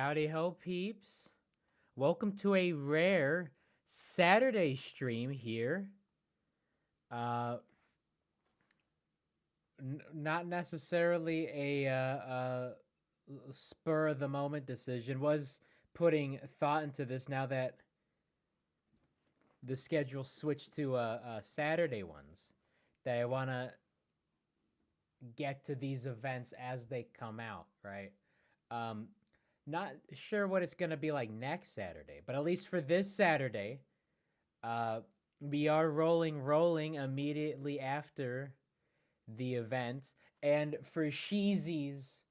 Howdy ho, peeps. Welcome to a rare Saturday stream here. Uh, not necessarily a spur of the moment decision. Was putting thought into this now that the schedule switched to Saturday ones. That I want to get to these events as they come out, right? Um, Not sure what it's going to be like next Saturday, but at least for this Saturday, uh, we are rolling immediately after the event. And for Sheezy's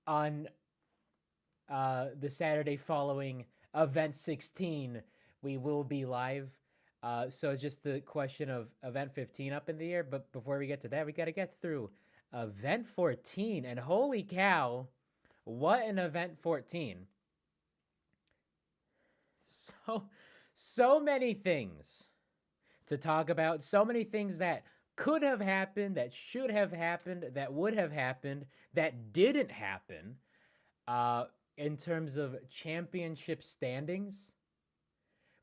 on the Saturday following event 16, we will be live. So just the question of event 15 up in the air. But before we get to that, we got to get through event 14. And holy cow, what an event 14. So many things to talk about, so many things that could have happened, that should have happened, that would have happened, that didn't happen in terms of championship standings.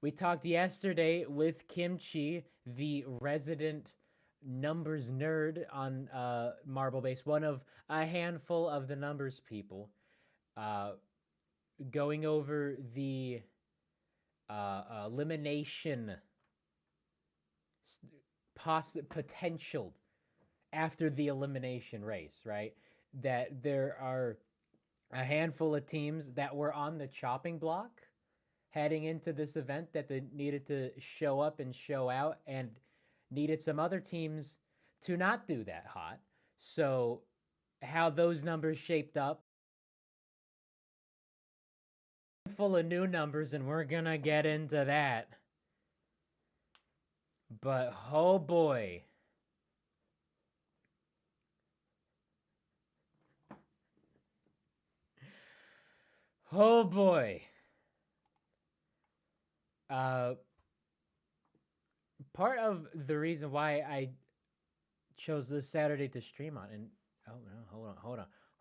We talked yesterday with Kimchi, the resident numbers nerd on Marble Base, one of a handful of the numbers people, uh, going over the elimination potential after the elimination race, right? That there are a handful of teams that were on the chopping block heading into this event that they needed to show up and show out, and needed some other teams to not do that hot. So, how those numbers shaped up, full of new numbers, and we're gonna get into that. But oh boy. Oh boy. Uh, Part of the reason why I chose this Saturday to stream on, and oh no,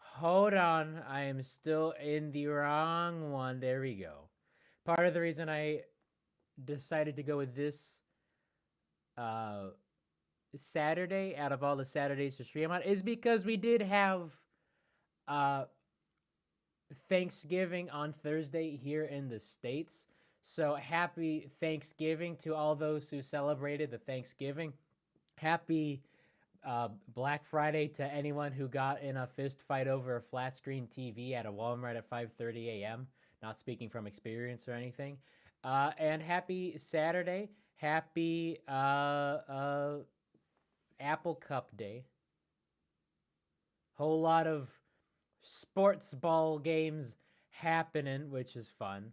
hold on, I am still in the wrong one. There we go. Part of the reason I decided to go with this uh, Saturday out of all the Saturdays to stream on is because we did have uh, Thanksgiving on Thursday here in the States. So happy Thanksgiving to all those who celebrated the Thanksgiving. Happy Black Friday to anyone who got in a fist fight over a flat screen TV at a Walmart at 5:30 a.m. Not speaking from experience or anything. And happy Saturday. Happy Apple Cup Day. Whole lot of sports ball games happening, which is fun.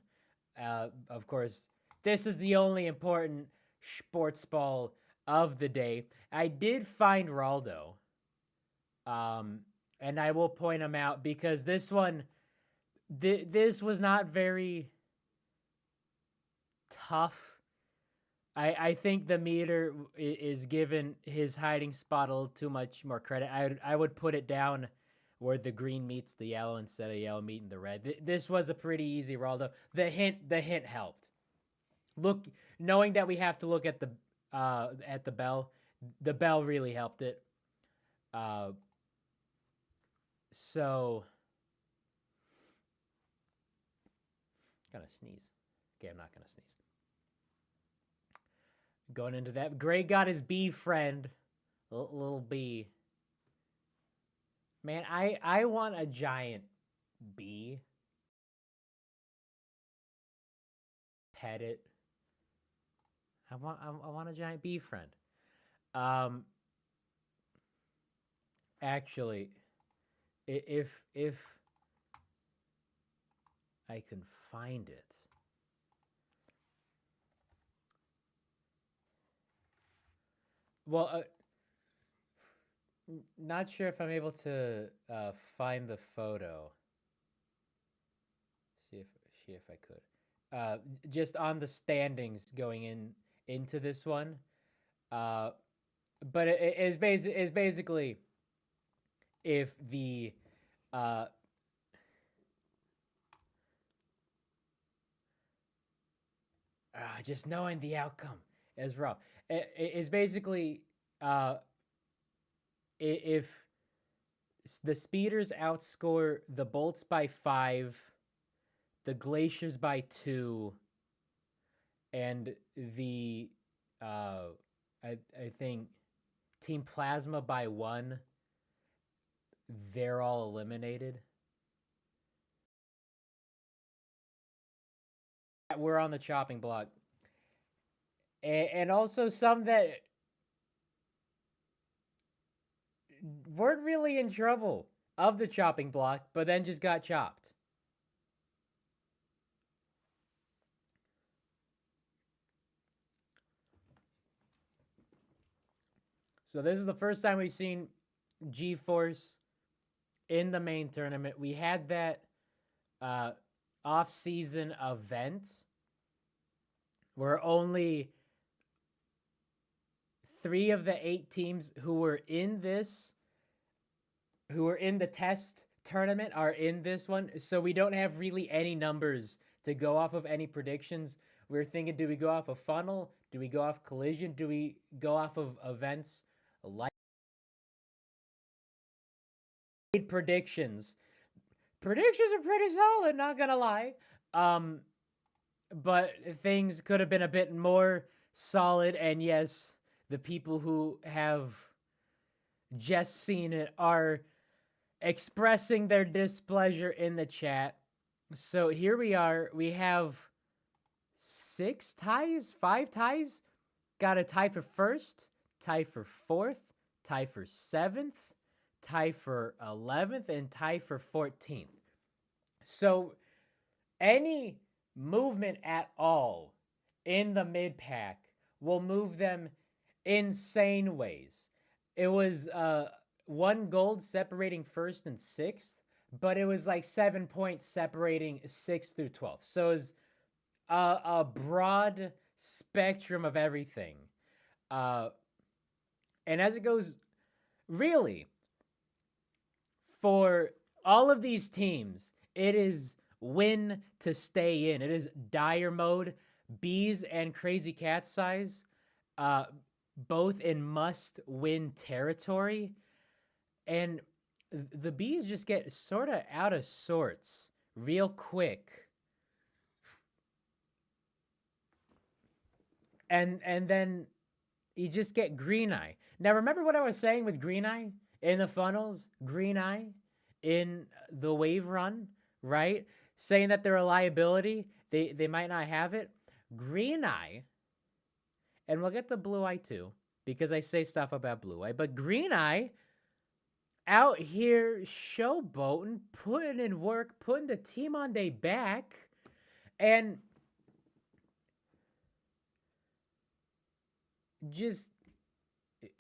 Of course, this is the only important sports ball of the day. I did find Raldo, and I will point him out because this one, this was not very tough. I think the meter is given his hiding spot a little too much more credit. I would put it down where the green meets the yellow instead of yellow meeting the red. This was a pretty easy Raldo. The hint helped. Look, knowing that we have to look at the bell, the bell really helped it. So gonna sneeze. Okay, I'm not gonna sneeze. Going into that, Gray got his bee friend, little bee. Man, I want a giant bee. Pet it. I want a giant bee friend. Um, Actually, if I can find it. Well, not sure if I'm able to find the photo. See if I could. Just on the standings going into this one. Uh, but it is basically if the just knowing the outcome is rough. It's basically if the speeders outscore the bolts by 5, the glaciers by 2, and the I think Team Plasma by 1, they're all eliminated. We're on the chopping block. And also some that weren't really in trouble of the chopping block, but then just got chopped. So this is the first time we've seen G-Force in the main tournament. We had that off-season event where only 3 of the 8 teams who were in the test tournament are in this one. So we don't have really any numbers to go off of, any predictions. We were thinking, do we go off of funnel? Do we go off collision? Do we go off of events like predictions? Predictions are pretty solid, not gonna lie. But things could have been a bit more solid, and yes, the people who have just seen it are expressing their displeasure in the chat. So here we are. We have 6 ties, 5 ties. Got a tie for first, tie for fourth, tie for 7th, tie for 11th, and tie for 14th. So any movement at all in the mid pack will move them insane ways. It was 1 gold separating first and 6th, but it was like 7 points separating 6th through 12th. So it was a broad spectrum of everything. And as it goes, really, for all of these teams, it is win to stay in. It is dire mode. Bees and Crazy Cat Size, both in must-win territory. And the Bees just get sort of out of sorts real quick. And then you just get Green Eye. Now, remember what I was saying with Green Eye in the funnels? Green Eye in the wave run, right? Saying that they're a liability. They might not have it. Green Eye, and we'll get to Blue Eye too, because I say stuff about Blue Eye, but Green Eye out here showboating, putting in work, putting the team on their back, and just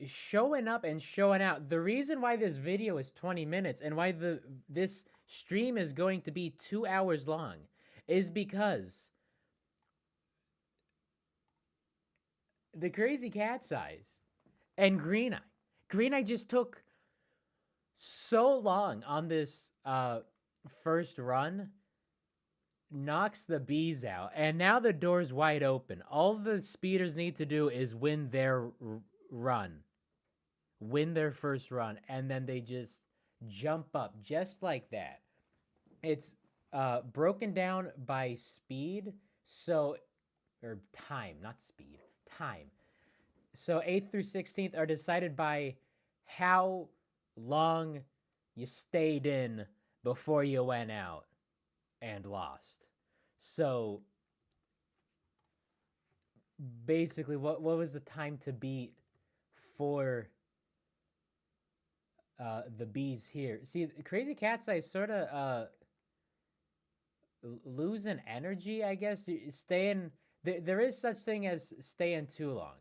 showing up and showing out. The reason why this video is 20 minutes and why this stream is going to be 2 hours long is because the Crazy Cat Size and Green Eye. Green Eye just took so long on this first run, knocks the Bees out, and now the door's wide open. All the speeders need to do is win their run, win their first run, and then they just jump up just like that. It's broken down by speed, so, or time, not speed, time. So 8th through 16th are decided by how long you stayed in before you went out and lost. So basically, what was the time to beat for the Bees here? See, Crazy Cat's Eye sort of losing energy, I guess. Staying there is such thing as staying too long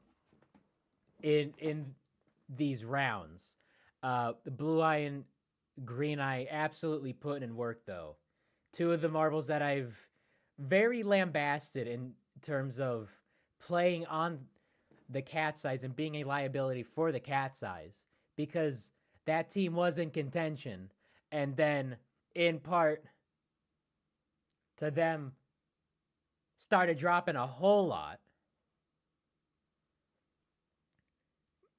in these rounds. Blue Eye and Green Eye absolutely putting in work, though. 2 of the marbles that I've very lambasted in terms of playing on the Cat Size and being a liability for the Cat Size, because that team was in contention, and then in part to them started dropping a whole lot.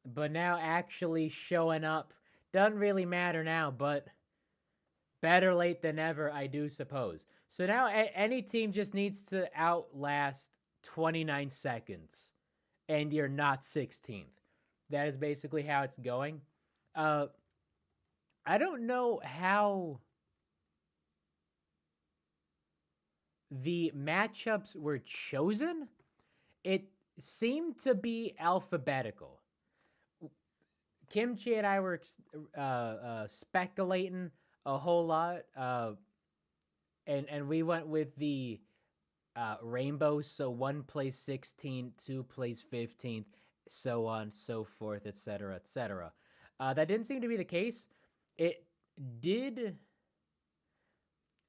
But now actually showing up doesn't really matter now, but better late than never, I do suppose. So now any team just needs to outlast 29 seconds, and you're not 16th. That is basically how it's going. I don't know how the matchups were chosen. It seemed to be alphabetical. Kimchi and I were speculating a whole lot, and we went with the rainbows. So one plays 16, two plays 15th, so on, so forth, etc., etc. That didn't seem to be the case. It did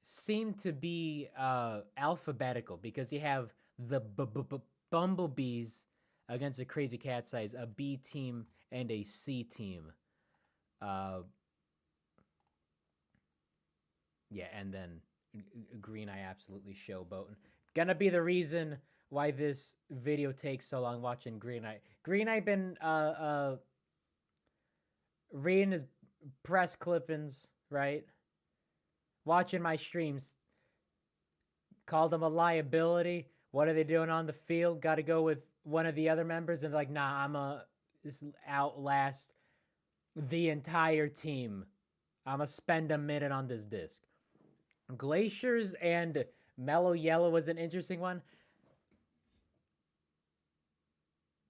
seem to be alphabetical because you have the bumblebees against a crazy cat size, a B team and a C team. Uh, yeah, and then Green Eye absolutely showboating. Gonna be the reason why this video takes so long watching Green Eye. Green Eye been reading his press clippings, right? Watching my streams, called them a liability. What are they doing on the field? Got to go with one of the other members, and like, nah, I'm a just outlast the entire team. I'm gonna spend a minute on this disc. Glaciers and Mellow Yellow was an interesting one.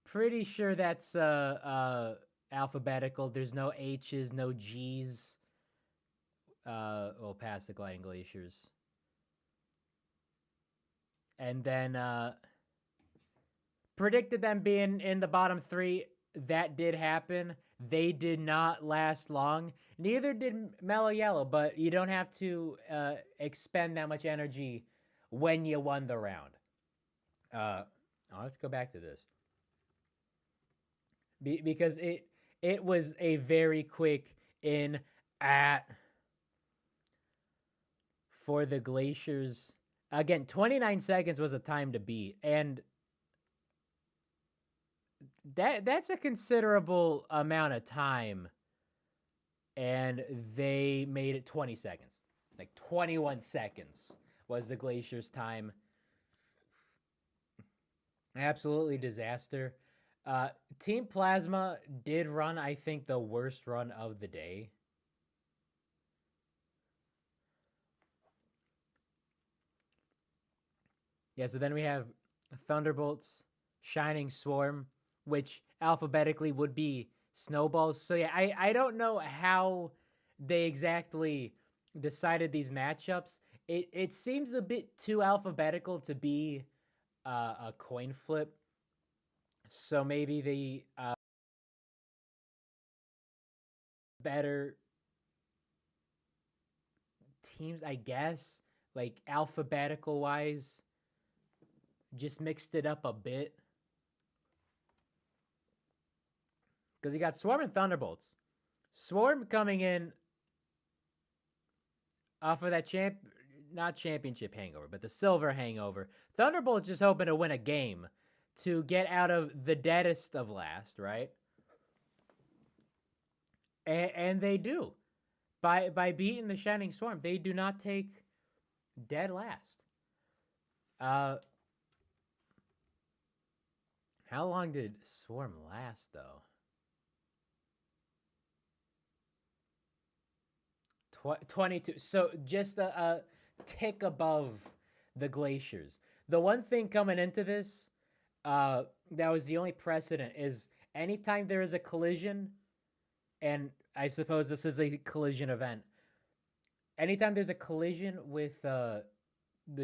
Pretty sure that's alphabetical. There's no H's, no G's. Well, past the Gliding Glaciers. And then predicted them being in the bottom three. That did happen. They did not last long. Neither did Mellow Yellow, but you don't have to expend that much energy when you won the round. Let's go back to this. Because it was a very quick in at for the Glaciers. Again, 29 seconds was a time to beat, and that's a considerable amount of time, and they made it 20 seconds. Like 21 seconds was the Glaciers' time. Absolutely disaster. Team Plasma did run, I think, the worst run of the day. Yeah, so then we have Thunderbolts, Shining Swarm, which alphabetically would be Snowballs. So yeah, I don't know how they exactly decided these matchups. It seems a bit too alphabetical to be a coin flip. So maybe the better teams, I guess, like alphabetical wise, just mixed it up a bit. Because you got Swarm and Thunderbolts. Swarm coming in off of that not championship hangover, but the silver hangover. Thunderbolt just hoping to win a game to get out of the deadest of last, right? And they do. By beating the Shining Swarm, they do not take dead last. How long did Swarm last though? 22. So just a tick above the Glaciers. The one thing coming into this, that was the only precedent, is anytime there is a collision, and I suppose this is a collision event. Anytime there's a collision with the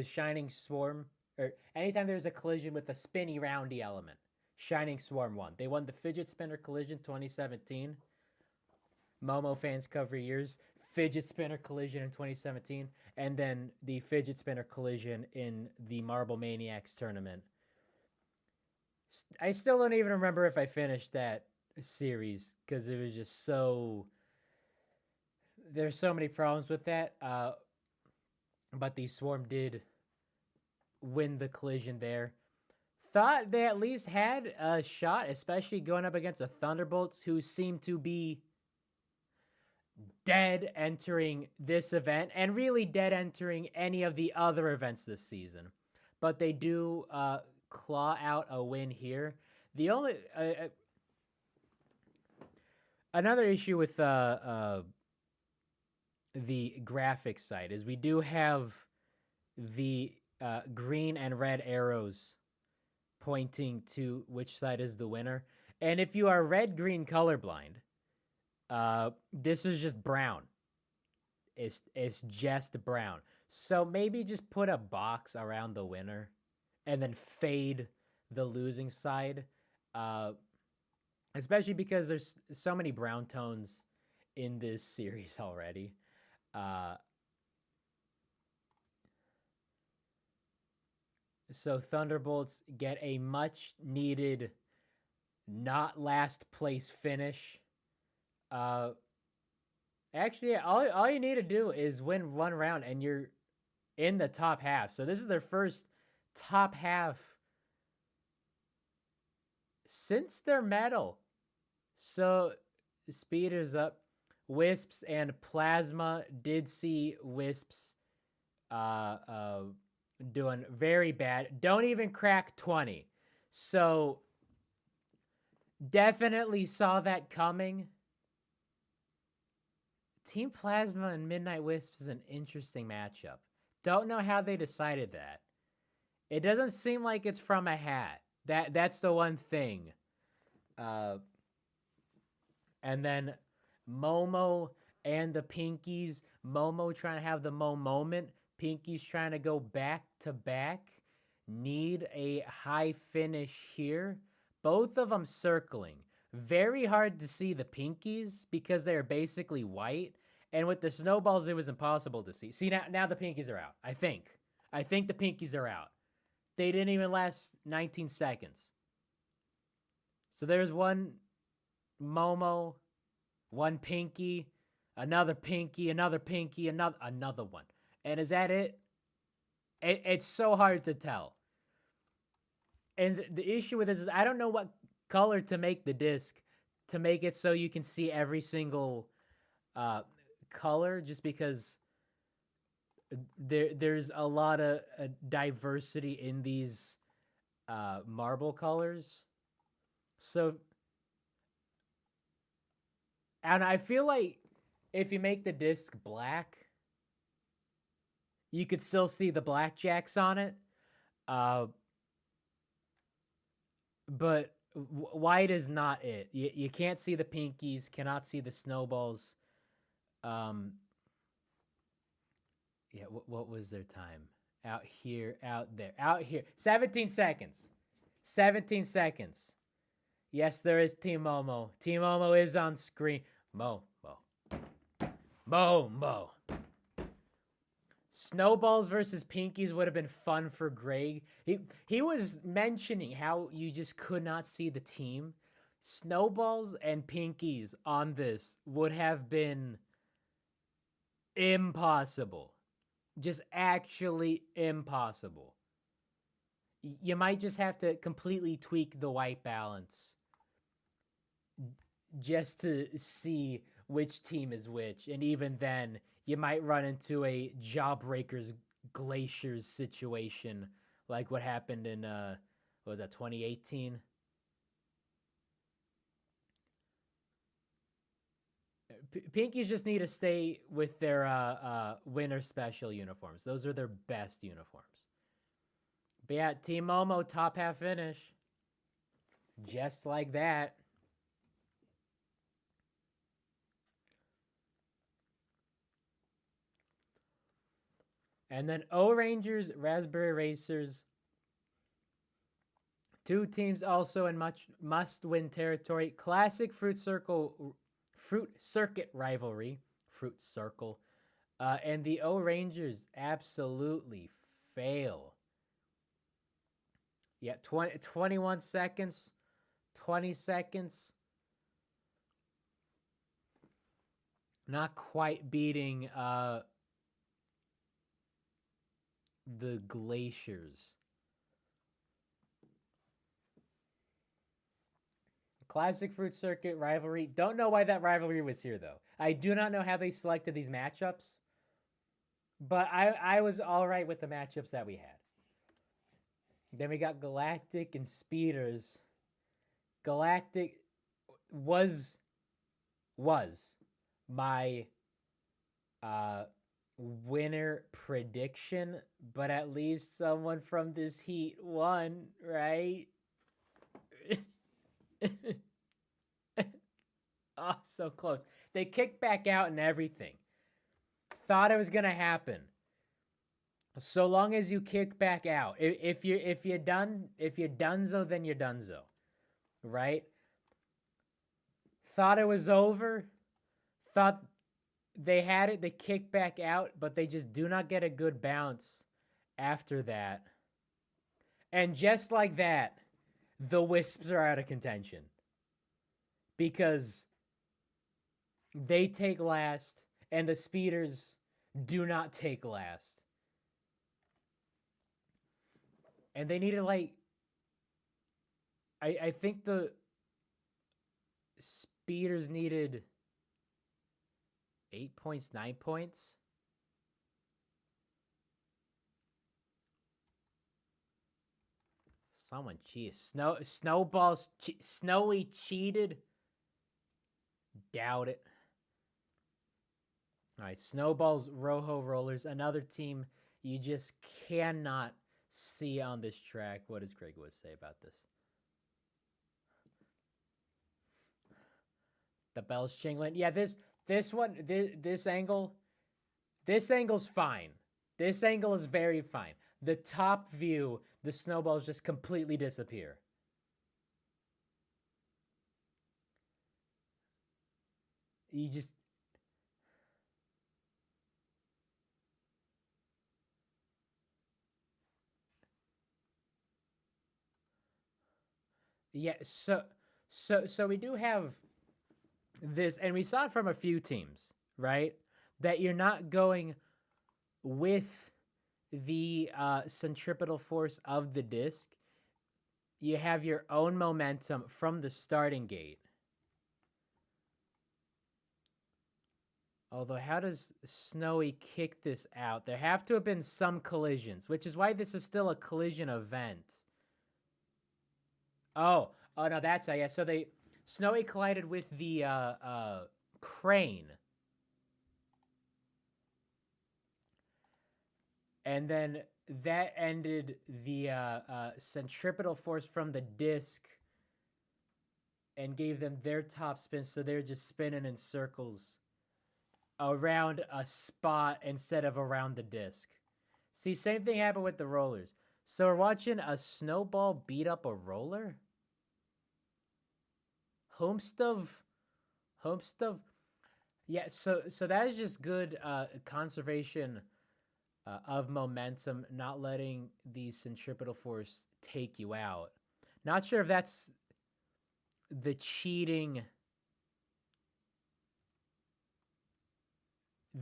Shining Swarm, or anytime there's a collision with the spinny roundy element, Shining Swarm won. They won the Fidget Spinner Collision 2017. Momo fans cover years. Fidget Spinner Collision in 2017, and then the Fidget Spinner Collision in the Marble Maniacs tournament. I still don't even remember if I finished that series because it was just so. There's so many problems with that. But the Swarm did win the collision there. Thought they at least had a shot, especially going up against the Thunderbolts, who seem to be dead entering this event and really dead entering any of the other events this season. But they do claw out a win here. The only another issue with the graphics side is we do have the green and red arrows pointing to which side is the winner. And if you are red-green colorblind, this is just brown. It's just brown. So maybe just put a box around the winner and then fade the losing side. Especially because there's so many brown tones in this series already. So Thunderbolts get a much needed not last place finish. Actually, all you need to do is win one round and you're in the top half. So this is their first top half since their medal. So speed is up. Wisps and Plasma did see Wisps doing very bad. Don't even crack 20. So definitely saw that coming. Team Plasma and Midnight Wisps is an interesting matchup. Don't know how they decided that. It doesn't seem like it's from a hat. That's the one thing. And then Momo and the Pinkies. Momo trying to have the Mo moment. Pinkies trying to go back to back. Need a high finish here. Both of them circling. Very hard to see the Pinkies because they're basically white. And with the snowballs, it was impossible to see. See, now the Pinkies are out, I think. I think the Pinkies are out. They didn't even last 19 seconds. So there's one Momo, one Pinky, another Pinky, another Pinky, another one. And is that it? It's so hard to tell. And the issue with this is I don't know what color to make the disc to make it so you can see every single color, just because there's a lot of diversity in these marble colors. So, and I feel like if you make the disc black, you could still see the blackjacks on it. But white is not it. You can't see the Pinkies, cannot see the snowballs. Yeah, what was their time? Out here, out there, out here. 17 seconds. 17 seconds. Yes, there is Team Momo. Team Momo is on screen. Mo. Snowballs versus Pinkies would have been fun for Greg. He was mentioning how you just could not see the team. Snowballs and Pinkies on this would have been impossible. Just actually impossible. You might just have to completely tweak the white balance just to see which team is which. And even then, you might run into a Jawbreakers Glaciers situation like what happened in, what was that, 2018? Pinkies just need to stay with their winter special uniforms. Those are their best uniforms. But yeah, Team Momo top half finish. Just like that. And then O-Rangers, Raspberry Racers. Two teams also in much must-win territory. Classic Fruit Circuit rivalry. Fruit Circle. And the O-Rangers absolutely fail. Yeah, 21 seconds. 20 seconds. Not quite beating the glaciers. Classic Fruit Circuit rivalry. Don't know why that rivalry was here though. I do not know how they selected these matchups, but I was all right with the matchups that we had. Then we got Galactic and Speeders. Galactic was my uh winner prediction, but at least someone from this heat won, right? Oh, so close. They kicked back out and everything. Thought it was gonna happen. So long as you kick back out, if you're donezo, then you're donezo, right? Thought it was over. Thought they had it. They kicked back out, but they just do not get a good bounce after that. And just like that, the Wisps are out of contention because they take last, and the Speeders do not take last. And they needed I think the Speeders needed 8 points, 9 points. Someone cheated. Snowballs. Snowy cheated. Doubt it. All right, Snowballs, Rojo Rollers, another team you just cannot see on this track. What does Craig Wood say about this? The bells jingling. Yeah, this one, this angle, this angle's fine. This angle is very fine. The top view, the snowballs just completely disappear. You just yeah, so we do have this, and we saw it from a few teams, right? That you're not going with the centripetal force of the disc. You have your own momentum from the starting gate. Although, how does Snowy kick this out? There have to have been some collisions, which is why this is still a collision event. Oh no, that's yeah. So Snowy collided with the crane, and then that ended the centripetal force from the disc and gave them their top spin, so they're just spinning in circles around a spot instead of around the disc. See, same thing happened with the rollers. So we're watching a snowball beat up a roller? Homestove? Yeah, so that is just good conservation of momentum, not letting the centripetal force take you out. Not sure if that's the cheating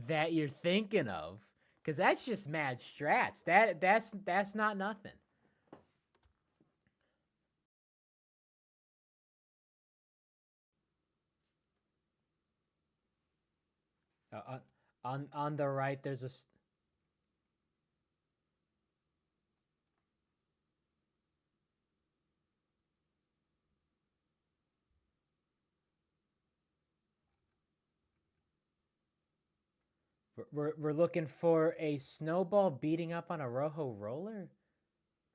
that you're thinking of, because that's just mad strats. That's not nothing. On the right, there's a. We're looking for a snowball beating up on a Rojo roller.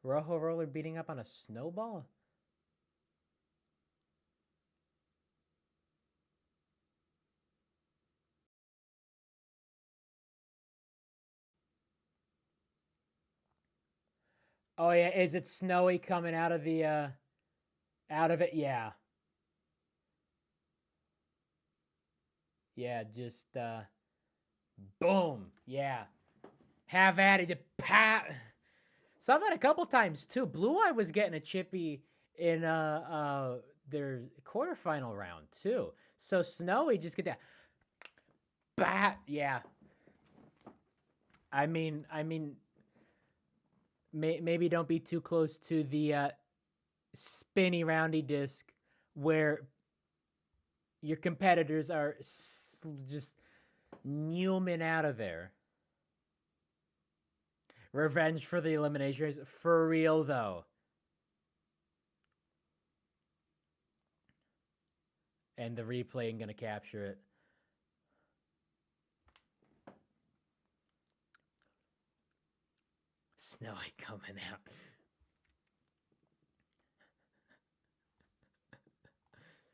Rojo roller beating up on a snowball. Oh yeah, is it Snowy coming out of the out of it? Yeah. Yeah, just boom. Yeah. Have at it. Pat. Saw that a couple times too. Blue Eye was getting a chippy in their quarterfinal round too. So Snowy just get that bat. Yeah. I mean maybe don't be too close to the spinny roundy disc where your competitors are just Newman out of there. Revenge for the elimination race. For real, though. And the replay ain't going to capture it. Snowy coming out.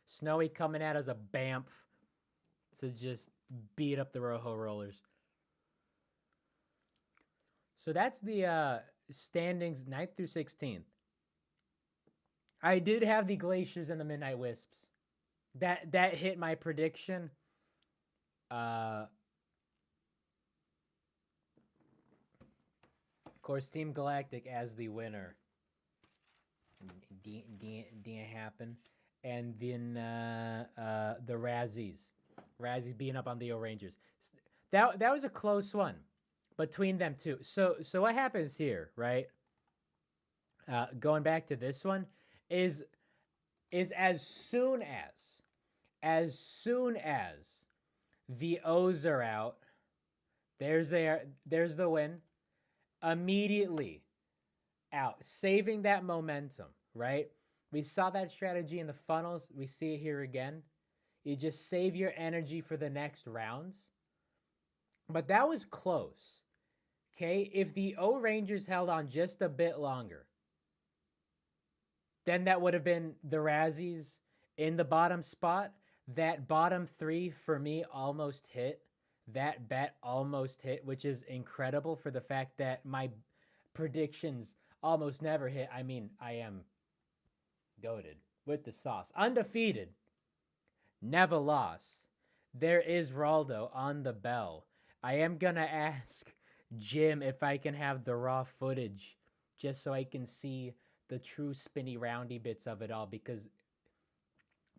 Snowy coming out as a Bamf to just beat up the Rojo Rollers. So that's the standings 9th through 16th. I did have the Glaciers and the Midnight Wisps. That hit my prediction. Of course, Team Galactic as the winner. Didn't happen. And then the Razzies. Razzies beating up on the O-Rangers. That was a close one between them two. So what happens here, right? Going back to this one, is as soon as the O's are out, there's the win. Immediately out, saving that momentum, right? We saw that strategy in the funnels. We see it here again. You just save your energy for the next rounds. But that was close. Okay? If the O-Rangers held on just a bit longer, then that would have been the Razzies in the bottom spot. That bottom three for me almost hit. That bet almost hit, which is incredible for the fact that my predictions almost never hit. I mean, I am goated with the sauce. Undefeated. Never lost. There is Raldo on the bell. I am going to ask Jim if I can have the raw footage just so I can see the true spinny roundy bits of it all, because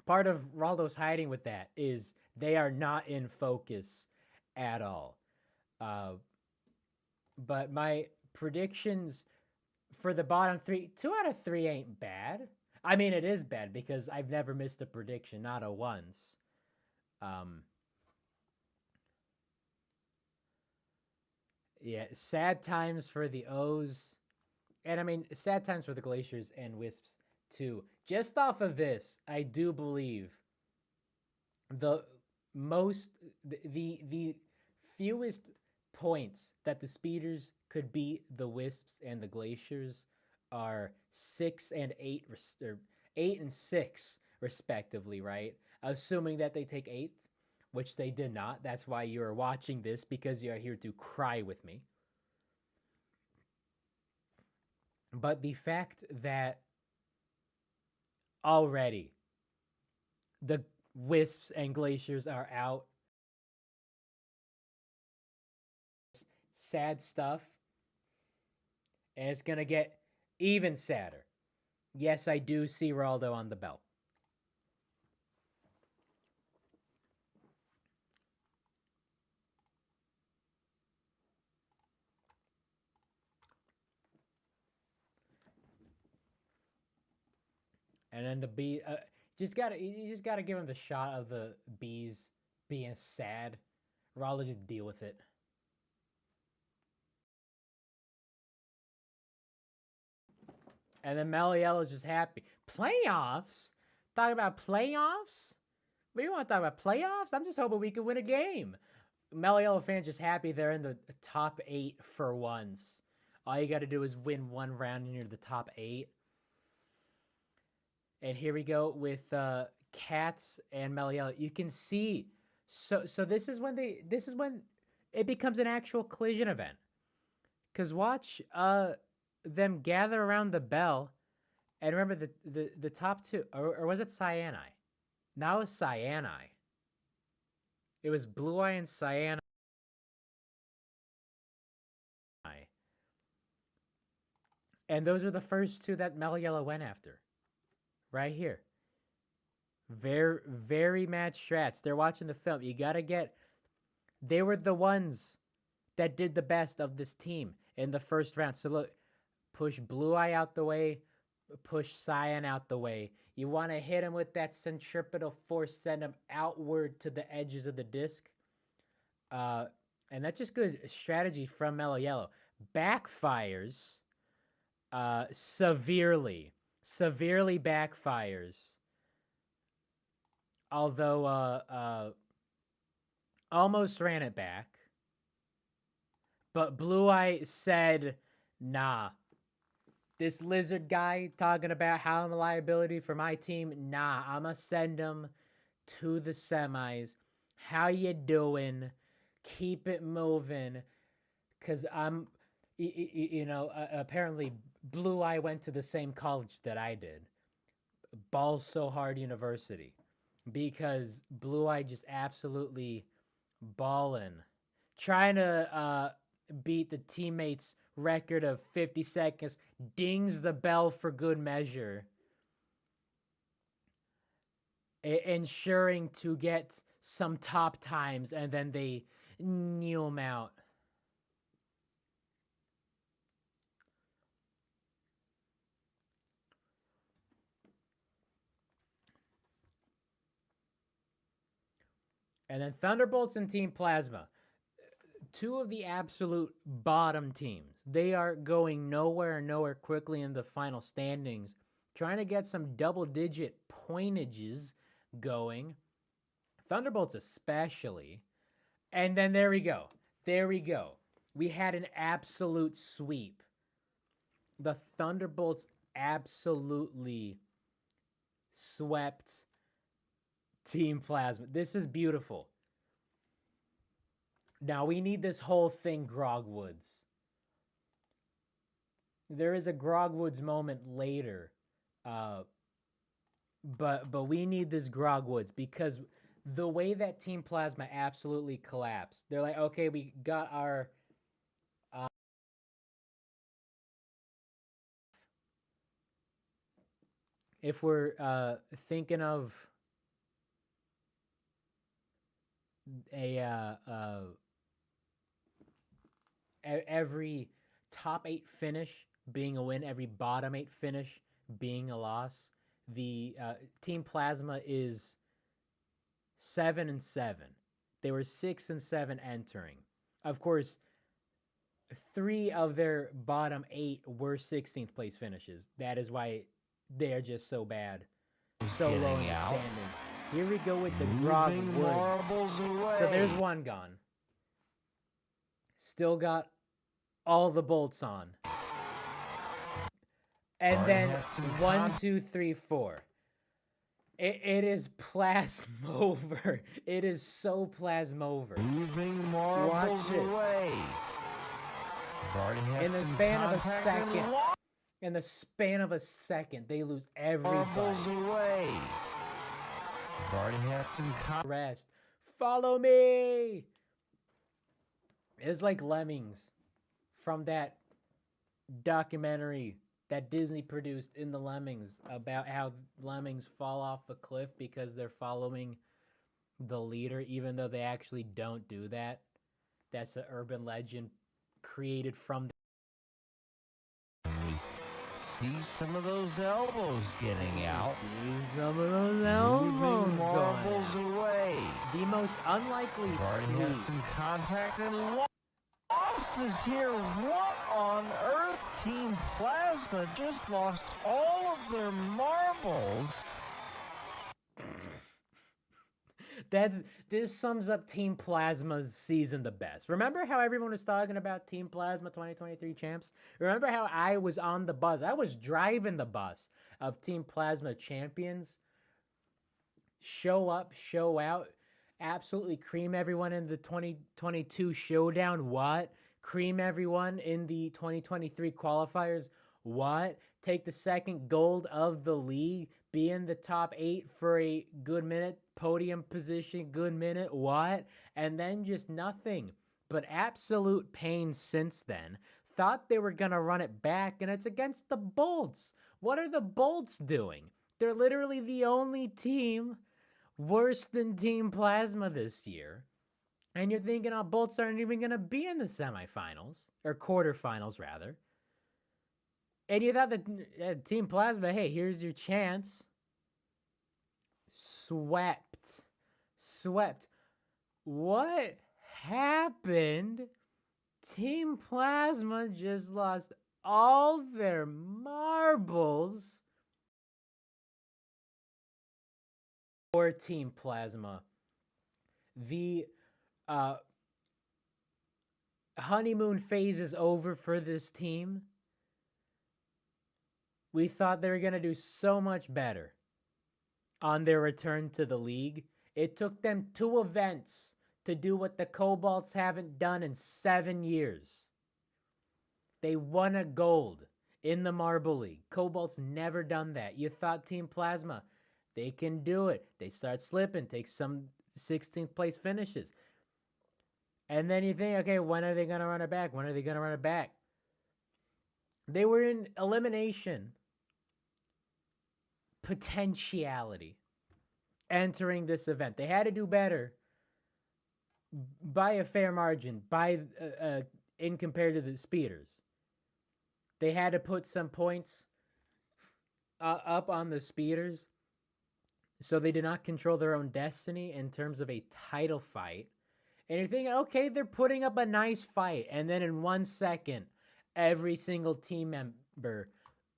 part of Raldo's hiding with that is they are not in focus at all. But my predictions for the bottom three, 2 out of 3 ain't bad. I mean, it is bad because I've never missed a prediction, not a once. Yeah, sad times for the O's. And I mean, sad times for the Glaciers and Wisps too. Just off of this, I do believe the fewest points that the Speeders could beat the Wisps and the Glaciers are 6 and 8, or 8 and 6 respectively, right? Assuming that they take 8th, which they did not. That's why you are watching this, because you are here to cry with me. But the fact that already the Wisps and Glaciers are out, sad stuff, and it's going to get even sadder. Yes, I do see Raldo on the belt. And then the bee, you just gotta give him the shot of the bees being sad. Raldo, just deal with it. And then Melliello's just happy. Playoffs? Talking about playoffs? What do you want to talk about? Playoffs? I'm just hoping we can win a game. Melliello fans just happy they're in the top 8 for once. All you got to do is win one round and you're the top 8. And here we go with Cats and Melliello. You can see. So this is when it becomes an actual collision event. Because watch them gather around the bell, and remember the top two, or was it Cyanide? Now it's Cyanide. It was Blue Eye and Cyanide. And those are the first two that Melliello went after. Right here. Very, very mad strats. They're watching the film. You gotta get... They were the ones that did the best of this team in the first round. So look, push Blue Eye out the way, push Cyan out the way. You want to hit him with that centripetal force, send him outward to the edges of the disc. And that's just good strategy from Mellow Yellow. Backfires severely backfires. Although almost ran it back. But Blue Eye said, nah. This lizard guy talking about how I'm a liability for my team, nah, I'ma send him to the semis. How you doing? Keep it moving. Because I'm, apparently Blue Eye went to the same college that I did. Balls So Hard University. Because Blue Eye just absolutely balling. Trying to beat the teammates' record of 50 seconds. Dings the bell for good measure. Ensuring to get some top times, and then they kneel him out. And then Thunderbolts and Team Plasma. Two of the absolute bottom teams. They are going nowhere quickly in the final standings. Trying to get some double-digit pointages going. Thunderbolts especially. And then there we go. We had an absolute sweep. The Thunderbolts absolutely swept Team Plasma. This is beautiful. Now we need this whole thing Grogwoods. There is a Grogwoods moment later. But we need this Grogwoods because the way that Team Plasma absolutely collapsed. They're like, okay, we got our if we're thinking of every top 8 finish being a win, every bottom 8 finish being a loss, the Team Plasma is 7-7. They were 6-7 entering. Of course, 3 of their bottom 8 were 16th place finishes. That is why they are just so bad, so low in the standing. Here we go with the Grogwoods. So there's one gone. Still got all the bolts on. And then 1, 2, 3, 4. It is Plasmover. It is so Plasmover. Moving marbles away. In the span of a second. In the span of a second, they lose everybody. Marbles away. I've already had some rest. Follow me. It's like Lemmings from that documentary that Disney produced in the Lemmings about how lemmings fall off a cliff because they're following the leader, even though they actually don't do that. That's an urban legend created from. See some of those elbows getting out. See some of those elbows marbles going away. The most unlikely already had some contact and losses here. What on earth? Team Plasma just lost all of their marbles. This sums up Team Plasma's season the best. Remember how everyone was talking about Team Plasma 2023 champs? Remember how I was on the bus? I was driving the bus of Team Plasma champions. Show up, show out, absolutely cream everyone in the 2022 showdown. What? Cream everyone in the 2023 qualifiers. What? Take the second gold of the league. Be in the top 8 for a good minute. Podium position, good minute. What? And then just nothing but absolute pain since then. Thought they were going to run it back, and it's against the Bolts. What are the Bolts doing? They're literally the only team worse than Team Plasma this year. And you're thinking, oh, Bolts aren't even going to be in the semifinals, or quarterfinals, rather. And you thought that Team Plasma, hey, here's your chance. Swept. Swept. What happened? Team Plasma just lost all their marbles. For Team Plasma, the honeymoon phase is over for this team. We thought they were going to do so much better on their return to the league. It took them 2 events to do what the Cobalts haven't done in 7 years. They won a gold in the Marble League. Cobalt's never done that. You thought Team Plasma, they can do it. They start slipping, take some 16th place finishes. And then you think, okay, when are they going to run it back? When are they going to run it back? They were in elimination potentiality entering this event. They had to do better by a fair margin in compared to the speeders. They had to put some points up on the speeders, so they did not control their own destiny in terms of a title fight. And you're thinking, okay, they're putting up a nice fight, and then in 1 second, every single team member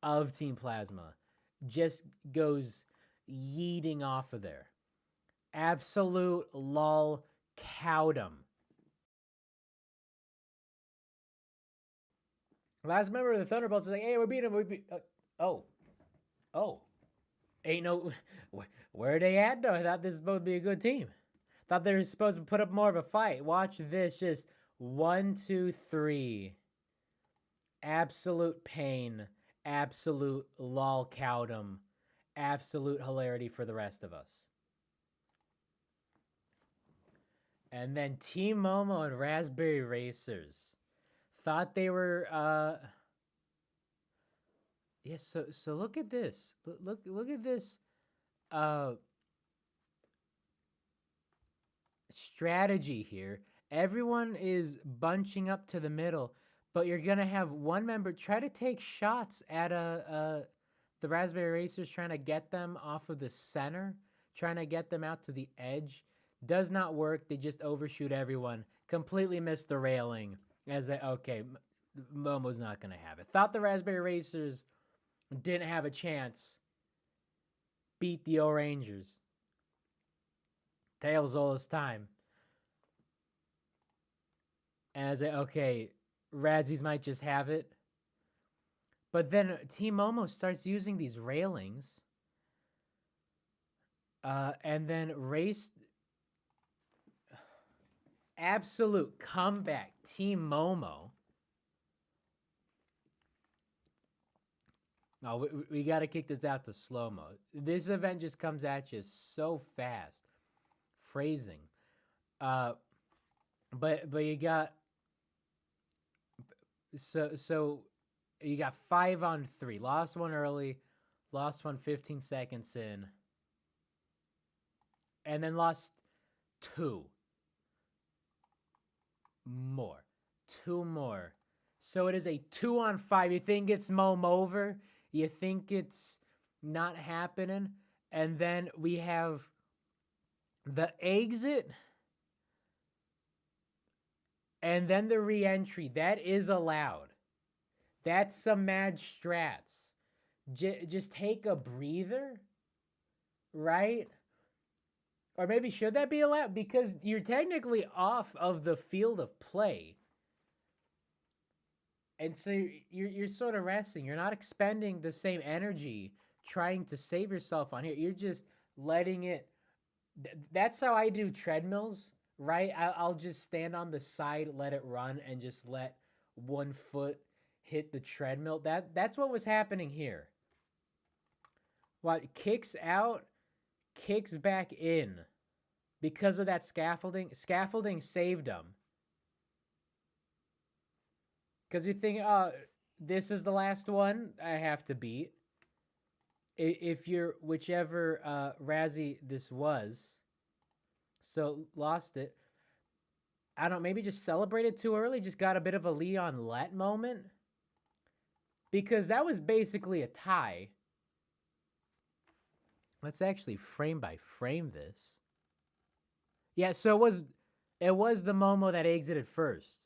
of Team Plasma just goes yeeting off of there. Absolute lol cowdom. Last member of the Thunderbolts is like, hey, we're beating them. Oh. Ain't no. Where are they at, though? I thought this was supposed to be a good team. Thought they were supposed to put up more of a fight. Watch this. Just 1, 2, 3. Absolute pain. Absolute lol cowdom. Absolute hilarity for the rest of us. And then Team Momo and Raspberry Racers thought they were yes, so look at this. Look at this strategy here. Everyone is bunching up to the middle, but you're going to have one member try to take shots at the Raspberry Racers, trying to get them off of the center, trying to get them out to the edge. Does not work. They just overshoot everyone. Completely missed the railing. As they, okay, Momo's not going to have it. Thought the Raspberry Racers didn't have a chance. Beat the O-Rangers. Tails all this time. As they, okay, Razzies might just have it. But then Team Momo starts using these railings. And then race. Absolute comeback. Team Momo. Oh, we got to kick this out to slow-mo. This event just comes at you so fast. Phrasing. But you got... So you got 5 on 3. Lost one early. Lost one 15 seconds in. And then lost 2 more. 2 more. So it is a 2 on 5. You think it's Momo over? You think it's not happening? And then we have the exit. And then the re-entry. That is allowed. That's some mad strats. Just take a breather. Right? Or maybe should that be allowed? Because you're technically off of the field of play. And so you're sort of resting. You're not expending the same energy trying to save yourself on here. You're just letting it... That's how I do treadmills, right? I'll just stand on the side, let it run, and just let one foot hit the treadmill. That's what was happening here. What? Kicks out, kicks back in. Because of that scaffolding. Scaffolding saved them. Because you think, oh, this is the last one I have to beat. If you're whichever Razzie this was, so lost it. I don't, maybe just celebrated too early, just got a bit of a Leon Let moment. because that was basically a tie. Let's actually frame by frame this. Yeah, so it was the Momo that exited first.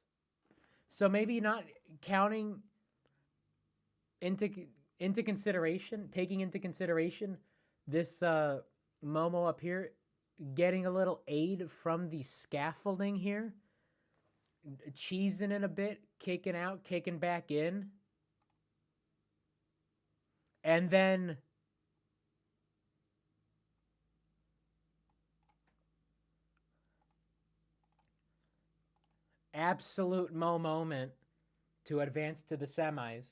So maybe not counting into consideration, taking into consideration this Momo up here, getting a little aid from the scaffolding here, cheesing it a bit, kicking out, kicking back in, and then absolute moment to advance to the semis,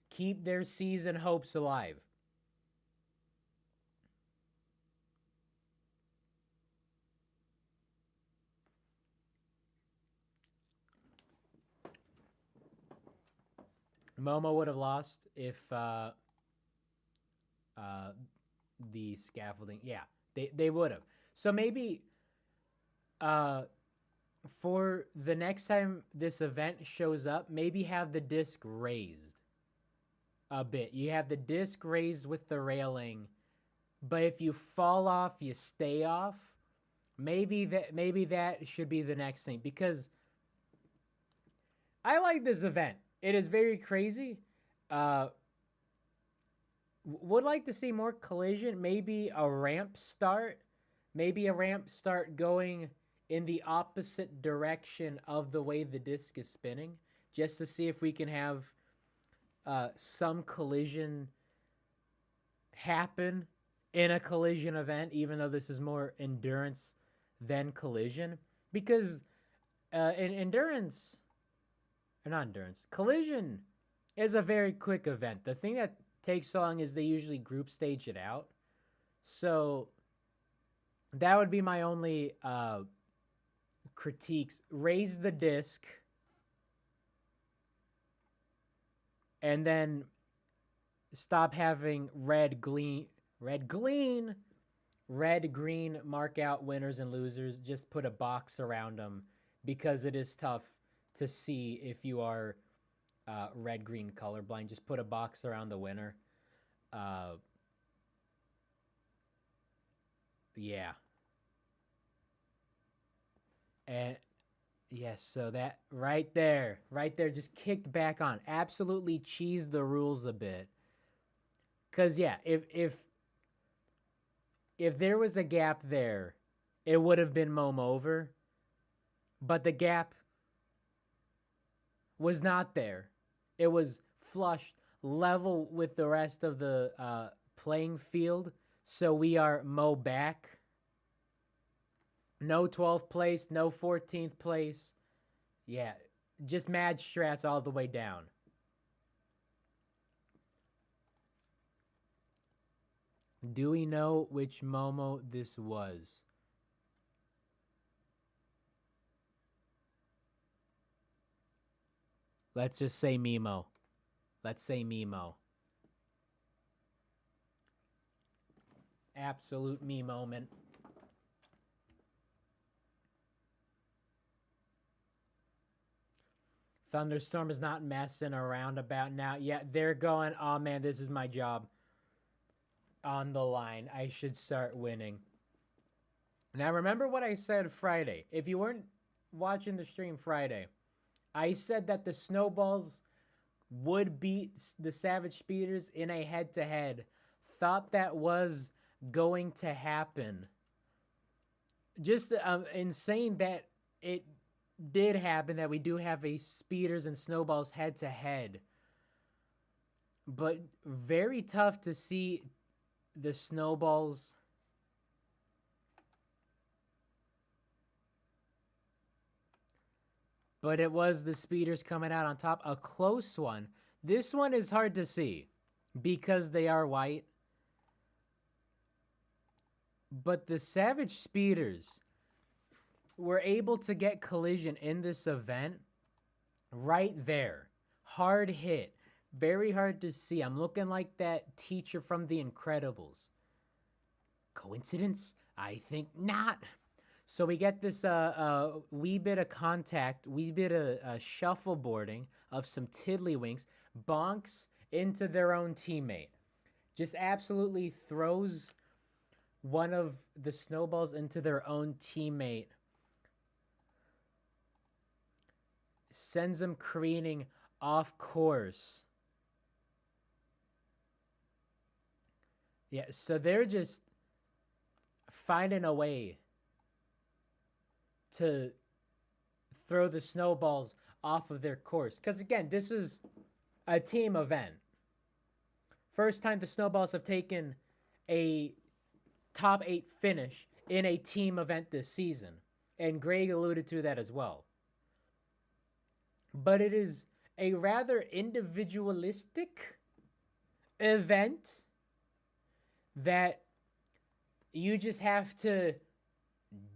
keep their season hopes alive. Momo would have lost if the scaffolding, yeah, they would have. So maybe for the next time this event shows up, maybe have the disc raised a bit. You have the disc raised with the railing, but if you fall off, you stay off. Maybe that should be the next thing, because I like this event. It is very crazy. Would like to see more collision. Maybe a ramp start. Maybe a ramp start going in the opposite direction of the way the disc is spinning, just to see if we can have some collision happen in a collision event, even though this is more endurance than collision. Because in endurance, or not endurance, collision is a very quick event. The thing that takes so long is they usually group stage it out. So that would be my only critiques. Raise the disc, and then stop having red, green mark out winners and losers. Just put a box around them, because it is tough to see if you are red-green colorblind. Just put a box around the winner. Yeah. And yes, so that right there, just kicked back on. Absolutely cheesed the rules a bit. Cause yeah, if there was a gap there, it would have been Momo over. But the gap was not there. It was flushed, level with the rest of the playing field. So we are Mo back. No 12th place, no 14th place. Yeah, just mad strats all the way down. Do we know which Momo this was? Let's just say Mimo. Let's say Mimo. Absolute me moment. Thunderstorm is not messing around about now. Yeah, they're going, oh man, this is my job. On the line. I should start winning. Now, remember what I said Friday. If you weren't watching the stream Friday, I said that the Snowballs would beat the Savage Speeders in a head-to-head. Thought that was going to happen. Just insane that it did happen, that we do have a Speeders and Snowballs head-to-head. But very tough to see the Snowballs but it was the Speeders coming out on top. A close one. This one is hard to see because they are white. But the Savage Speeders were able to get collision in this event right there. Hard hit. Very hard to see. I'm looking like that teacher from The Incredibles. Coincidence? I think not. So we get this wee bit of contact, wee bit of shuffleboarding of some tiddlywinks, bonks into their own teammate. Just absolutely throws one of the snowballs into their own teammate, sends them careening off course. Yeah, so they're just finding a way to throw the snowballs off of their course. Because again, this is a team event. First time the snowballs have taken a top 8 finish in a team event this season. And Greg alluded to that as well. But it is a rather individualistic event that you just have to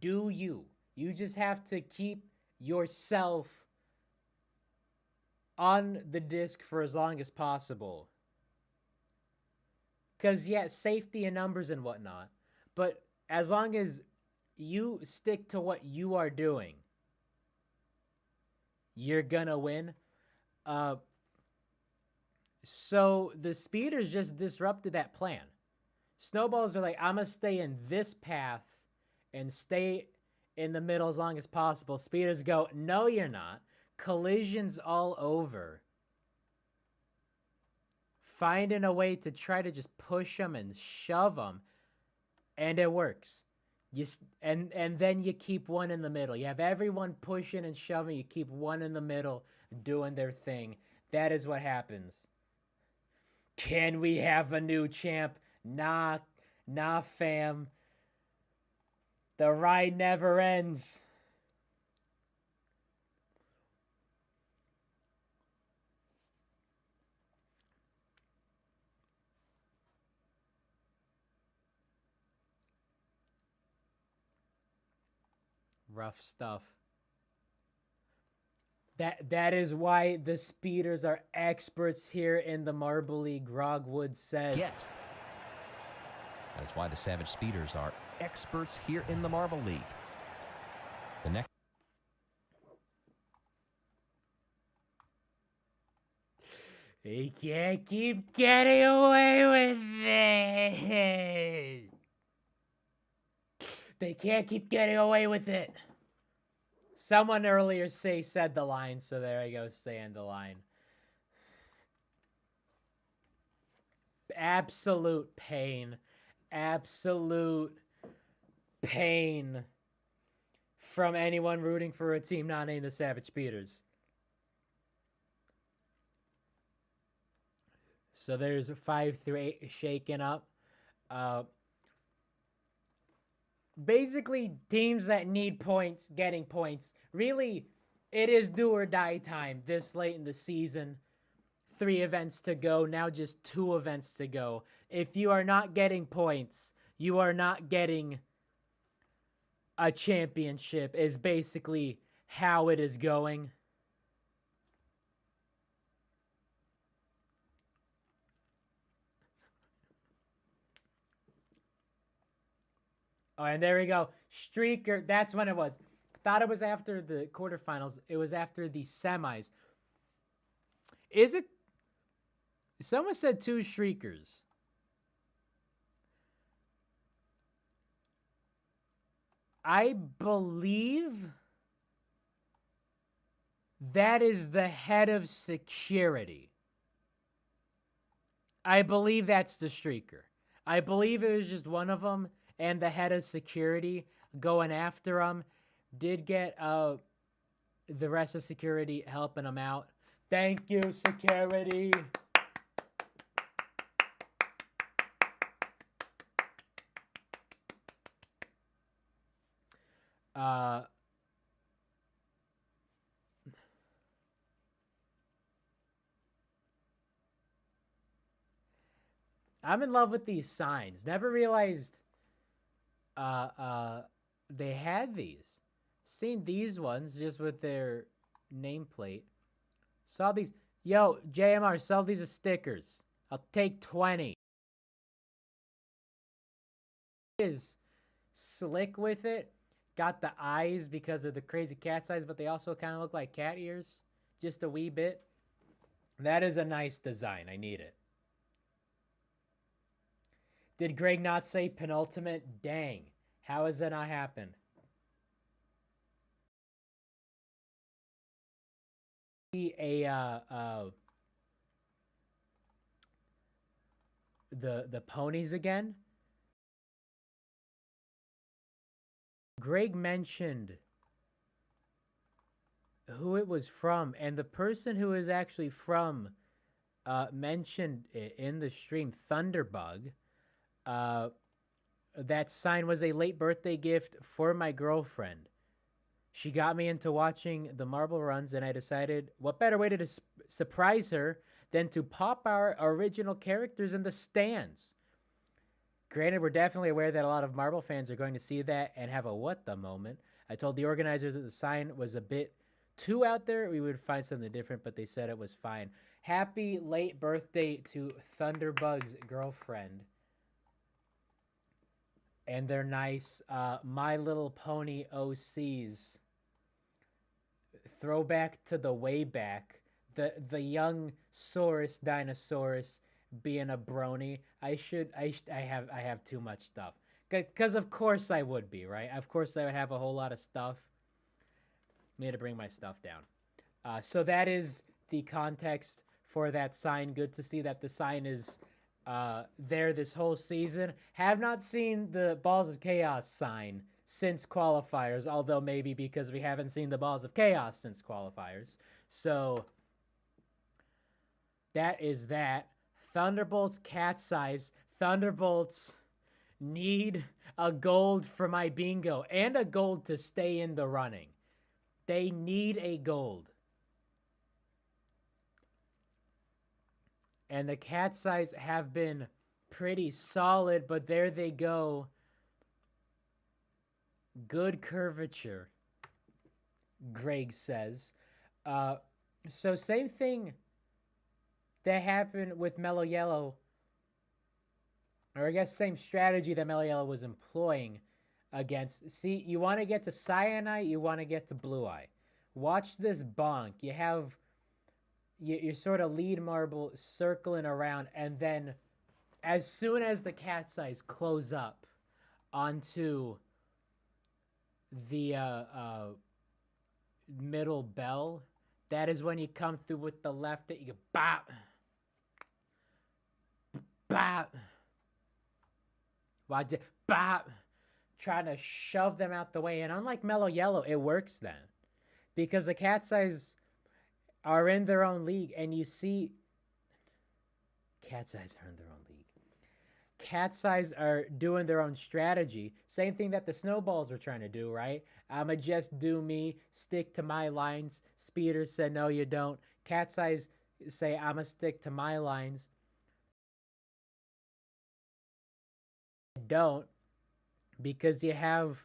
do you. You just have to keep yourself on the disc for as long as possible. Because, yeah, safety and numbers and whatnot. But as long as you stick to what you are doing, you're going to win. So the speeders just disrupted that plan. Snowballs are like, I'm going to stay in this path and stay in the middle as long as possible. Speeders go, no, you're not. Collisions all over. Finding a way to try to just push them and shove them, and it works. And then you keep one in the middle. You have everyone pushing and shoving. You keep one in the middle doing their thing. That is what happens. Can we have a new champ? Nah, fam. The ride never ends. Rough stuff. That is why the speeders are experts here in the Marble League. Grogwood says. That is why the Savage Speeders are experts here in the Marble League. The next. They can't keep getting away with it. They can't keep getting away with it. Someone earlier said the line, so there I go, saying the line. Absolute pain. Absolute pain from anyone rooting for a team not named the Savage Speeders. So there's 5 through 8 shaken up. Basically, teams that need points, getting points. Really, it is do or die time this late in the season. 3 events to go, now just 2 events to go. If you are not getting points, you are not getting a championship, is basically how it is going. Oh, and there we go. Streaker, that's when it was. Thought it was after the quarterfinals. It was after the semis. Is it? Someone said 2 streakers. I believe that is the head of security. I believe that's the streaker. I believe it was just one of them, and the head of security going after him did get the rest of security helping him out. Thank you, security. I'm in love with these signs. Never realized they had these. Seen these ones just with their nameplate. Saw these. Yo, JMR, sell these as stickers. I'll take 20. Is slick with it. got the eyes because of the crazy cat's eyes, but they also kind of look like cat ears, just a wee bit. That is a nice design. I need it. Did Greg not say penultimate? Dang. How has that not happened? The ponies again. Greg mentioned who it was from, and the person who is actually from mentioned it in the stream, Thunderbug. That sign was a late birthday gift for my girlfriend. She got me into watching the marble runs, and I decided what better way to surprise her than to pop our original characters in the stands. Granted, we're definitely aware that a lot of Marvel fans are going to see that and have a what the moment. I told the organizers that the sign was a bit too out there. We would find something different, but they said it was fine. Happy late birthday to Thunderbug's girlfriend. And they're nice My Little Pony OCs. Throwback to the way back. The young Saurus Dinosaurus being a brony. I have too much stuff. Because of course I would be, right? Of course I would have a whole lot of stuff. Need to bring my stuff down. So that is the context for that sign. Good to see that the sign is there this whole season. Have not seen the Balls of Chaos sign since qualifiers, although maybe because we haven't seen the Balls of Chaos since qualifiers. So that is that. Thunderbolts cat's eyes. Thunderbolts need a gold for my bingo and a gold to stay in the running. They need a gold. And the cat's eyes have been pretty solid, but there they go. Good curvature, Greg says. So same thing that happened with Mellow Yellow, or I guess same strategy that Mellow Yellow was employing against. See, you want to get to Cyanide, you want to get to Blue Eye. Watch this bonk. You have your sort of lead marble circling around, and then as soon as the cat's eyes close up onto the middle bell, that is when you come through with the left. You go bop, bop. Watch it, bop. Trying to shove them out the way, and unlike Mellow Yellow, it works then, because the cat's eyes are in their own league, and you see cat's eyes are in their own league. Cat's eyes are doing their own strategy. Same thing that the snowballs were trying to do, right? I'ma just do me, stick to my lines. Speeders said, no, you don't. Cat's eyes say, I'ma stick to my lines. Don't, because you have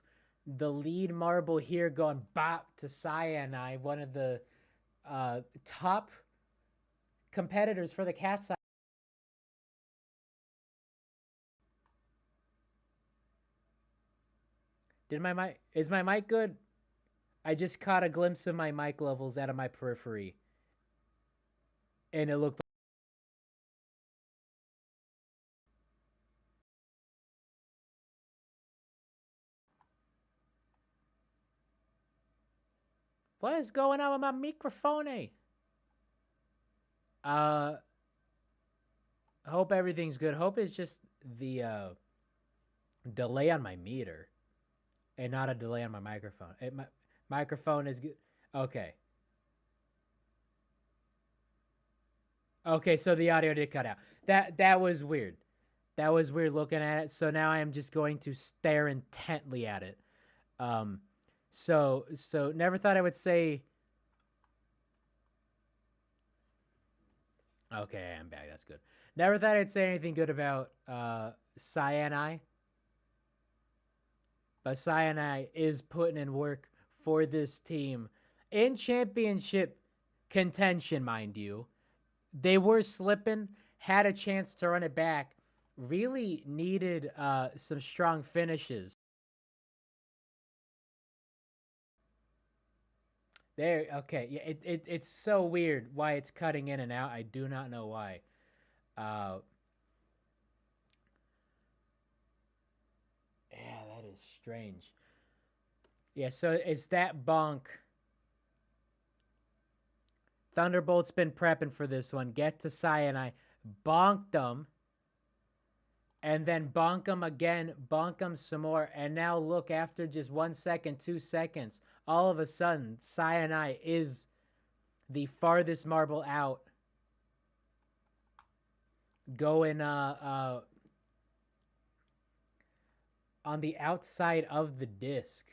the lead marble here going bop to Cyanide, one of the top competitors for the cat's eye. Is my mic good? I just caught a glimpse of my mic levels out of my periphery, and it looked like what is going on with my microphone? Hope everything's good. Hope it's just the delay on my meter and not a delay on my microphone. My microphone is good. Okay. Okay, so the audio did cut out. That was weird. That was weird looking at it. So now I am just going to stare intently at it. So never thought I would say. Okay, I'm back. That's good. Never thought I'd say anything good about Cyanide. But Cyanide is putting in work for this team in championship contention, mind you. They were slipping, had a chance to run it back, really needed some strong finishes. There, okay. Yeah, it's so weird why it's cutting in and out. I do not know why. Uh, yeah, that is strange. Yeah, so it's that bonk. Thunderbolt's been prepping for this one. Get to Cyanide. Bonked him. And then bonk him again. Bonk him some more. And now look, after just 1 second, 2 seconds, all of a sudden, Cyanide is the farthest marble out. Going on the outside of the disc.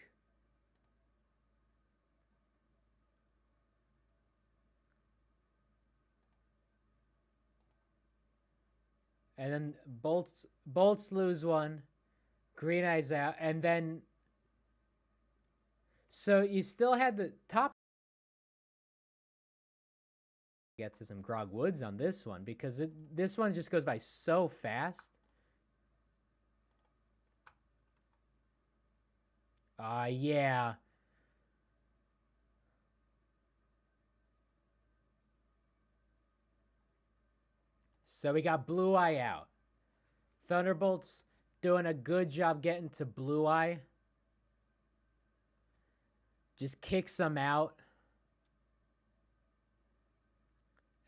And then Bolts lose one. Green Eyes out. And then so you still had the top gets to some Grog Woods on this one because this one just goes by so fast. Yeah. So we got Blue Eye out. Thunderbolt's doing a good job getting to Blue Eye. Just kicks him out.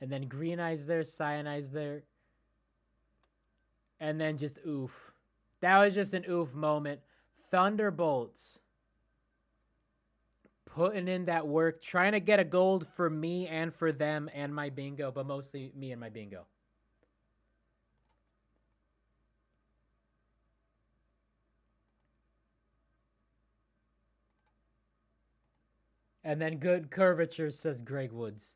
And then Green Eye's there, Cyanide's there. And then just oof. That was just an oof moment. Thunderbolts putting in that work, trying to get a gold for me and for them and my bingo, but mostly me and my bingo. And then good curvature, says Greg Woods.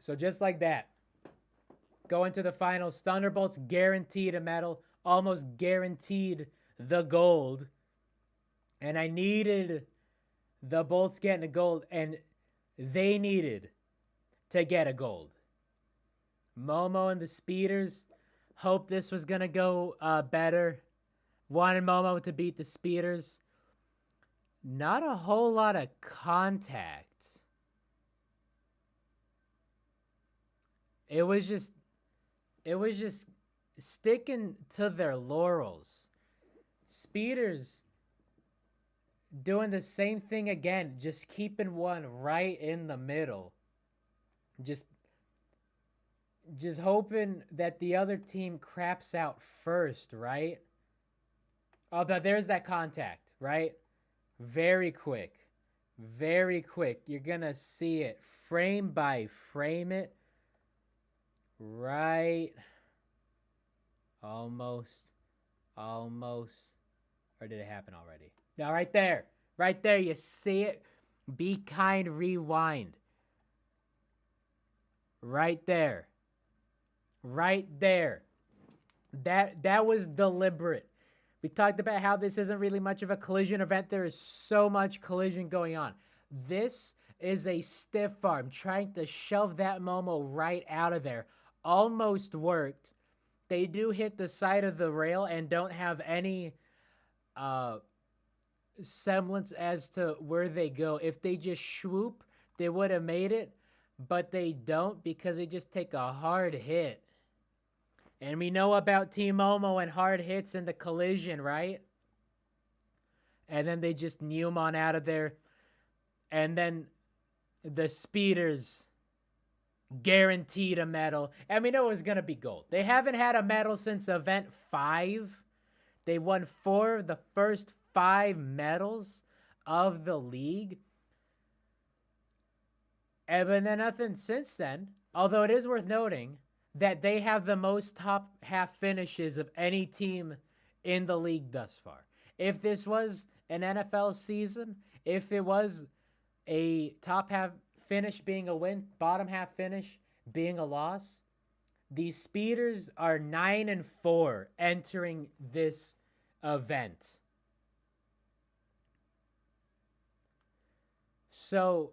So just like that, going to the finals, Thunderbolts guaranteed a medal, almost guaranteed the gold. And I needed the Bolts getting a gold, and they needed to get a gold. Momo and the Speeders hoped this was going to go better. Wanted Momo to beat the Speeders. Not a whole lot of contact. It was just sticking to their laurels. Speeders doing the same thing again, just keeping one right in the middle. Just hoping that the other team craps out first, right? Oh, but there's that contact, right? Very quick. Very quick. You're going to see it frame by frame it. Right. Almost. Or did it happen already? No, right there. Right there. You see it? Be kind, rewind. Right there. Right there. That was deliberate. We talked about how this isn't really much of a collision event. There is so much collision going on. This is a stiff arm trying to shove that Momo right out of there. Almost worked. They do hit the side of the rail and don't have any semblance as to where they go. If they just swoop, they would have made it, but they don't because they just take a hard hit. And we know about Team Momo and hard hits in the collision, right? And then they just neum on out of there. And then the Speeders guaranteed a medal. And we know it was going to be gold. They haven't had a medal since event 5. They won 4 of the first 5 medals of the league. And but then nothing since then. Although it is worth noting that they have the most top half finishes of any team in the league thus far. If this was an NFL season, if it was a top half finish being a win, bottom half finish being a loss, the Speeders are 9-4 entering this event. So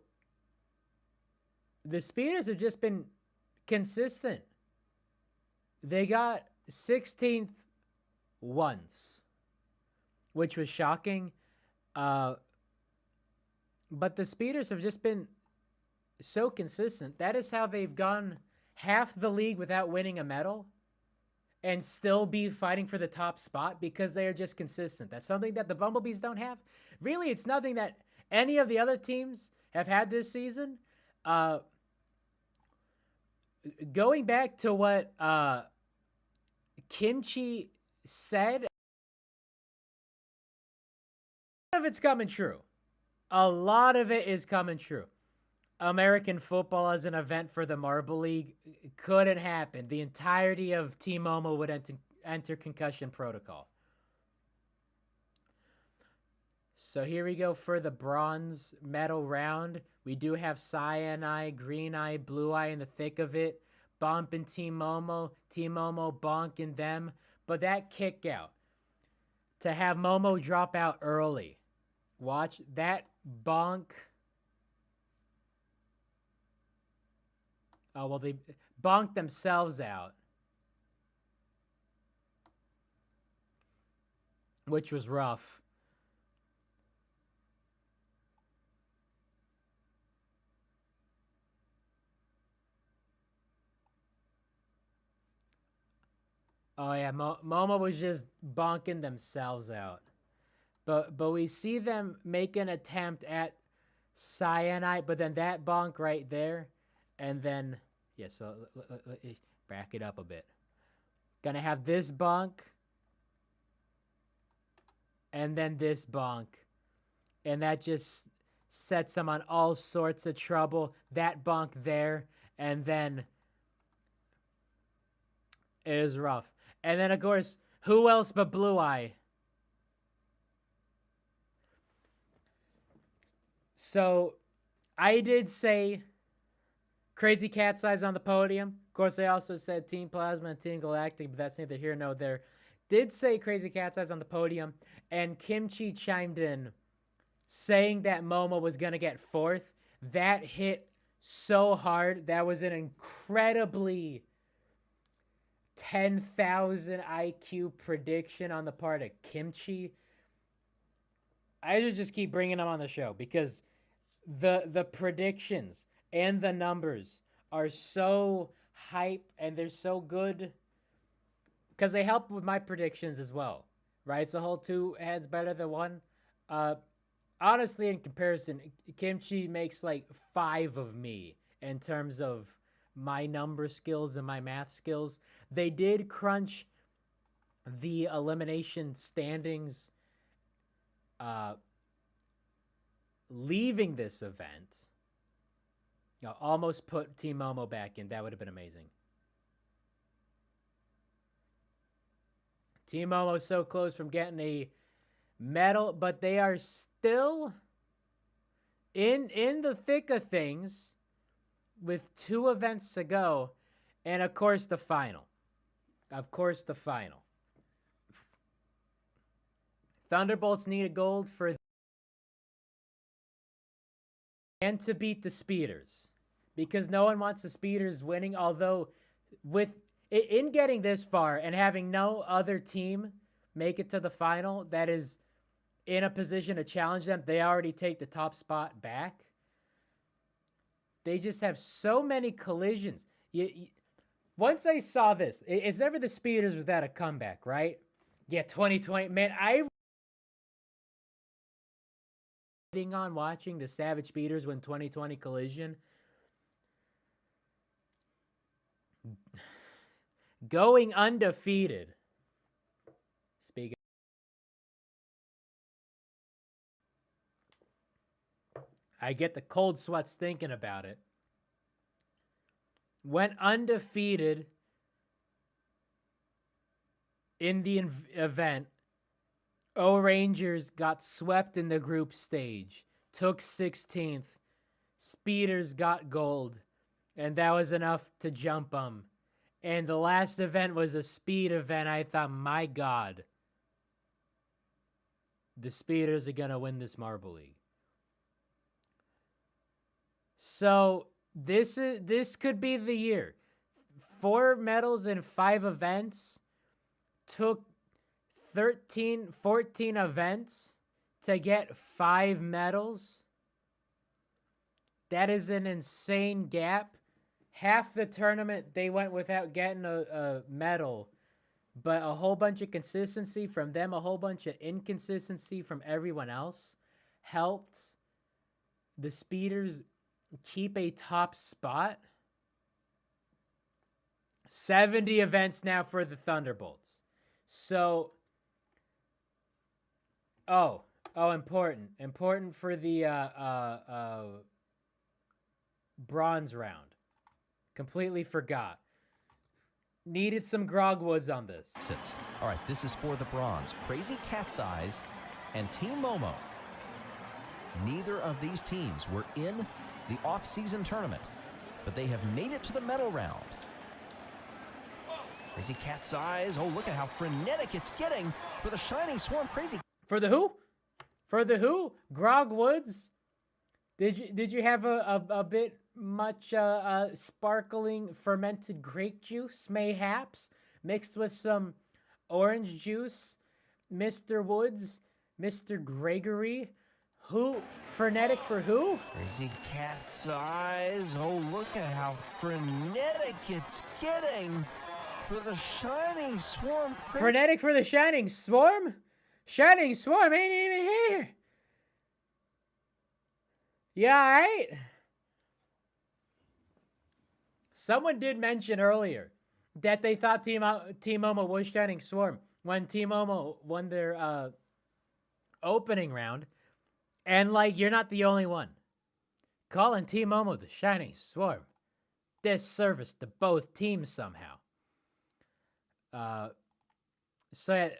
the Speeders have just been consistent. They got 16th once. which was shocking. But the speeders have just been so consistent. That is how they've gone half the league without winning a medal and still be fighting for the top spot because they are just consistent. That's something that the Bumblebees don't have. Really, it's nothing that any of the other teams have had this season. Going back to what Kimchi said, a lot of it's coming true. A lot of it is coming true. American football as an event for the Marble League couldn't happen. The entirety of Team Momo would enter concussion protocol. So here we go for the bronze medal round. We do have Cyan Eye, Green Eye, Blue Eye in the thick of it. Bump and Team Momo bonking them. But that kick out, to have Momo drop out early. Watch that bonk. Oh, well, they bonked themselves out, which was rough. Oh, yeah, Momo was just bonking themselves out. But we see them make an attempt at Cyanide, but then that bonk right there, and then, yeah, so let me back it up a bit. Gonna have this bonk, and then this bonk. And that just sets them on all sorts of trouble. That bonk there, and then it is rough. And then, of course, who else but Blue Eye? So, I did say Crazy Cat's Eyes on the podium. Of course, I also said Team Plasma and Team Galactic, but that's neither here nor there. Did say Crazy Cat's Eyes on the podium, and Kimchi chimed in saying that Momo was going to get fourth. That hit so hard. That was an incredibly 10,000 IQ prediction on the part of Kimchi. I should just keep bringing him on the show because the predictions and the numbers are so hype and they're so good because they help with my predictions as well, right? It's the whole two heads better than one. Honestly, in comparison, Kimchi makes like 5 of me in terms of my number skills and my math skills. They did crunch the elimination standings leaving this event. You know, almost put Team Momo back in. That would have been amazing. Team Momo so close from getting a medal, but they are still in the thick of things with 2 events to go, and of course the final. Thunderbolts need a gold for and to beat the Speeders, because no one wants the Speeders winning. Although, with in getting this far and having no other team make it to the final that is in a position to challenge them, they already take the top spot back. They just have so many collisions. Once I saw this, it's never the Speeders without a comeback, right? Yeah, 2020. Man, I on watching the Savage Speeders win 2020 collision. Going undefeated. Speaking. I get the cold sweats thinking about it. Went undefeated in the event. O Rangers got swept in the group stage. Took 16th. Speeders got gold. And that was enough to jump them. And the last event was a speed event. I thought, my God, the Speeders are going to win this Marble League. So this could be the year. 4 medals in 5 events. Took 13, 14 events to get 5 medals? That is an insane gap. Half the tournament they went without getting a medal, but a whole bunch of consistency from them, a whole bunch of inconsistency from everyone else helped the speeders keep a top spot. 70 events now for the Thunderbolts. So, important for the bronze round. Completely forgot. Needed some Grogwoods on this. All right, this is for the bronze. Crazy Cat's Eyes and Team Momo. Neither of these teams were in the off-season tournament, but they have made it to the medal round. Crazy Cat's Eyes. Oh, look at how frenetic it's getting for the Shining Swarm. Crazy. For the who? For the who? Grogwoods? Did you have a bit much sparkling fermented grape juice, mayhaps, mixed with some orange juice, Mr. Woods, Mr. Gregory? Who? Frenetic for who? Crazy Cat's Eyes. Oh, look at how frenetic it's getting for the Shining Swarm. Frenetic for the Shining Swarm? Shining Swarm ain't even here. Yeah, all right. Someone did mention earlier that they thought Team Momo was Shining Swarm when Team Momo won their opening round. And, like, you're not the only one. Calling Team Momo the Shining Swarm. Disservice to both teams somehow. So I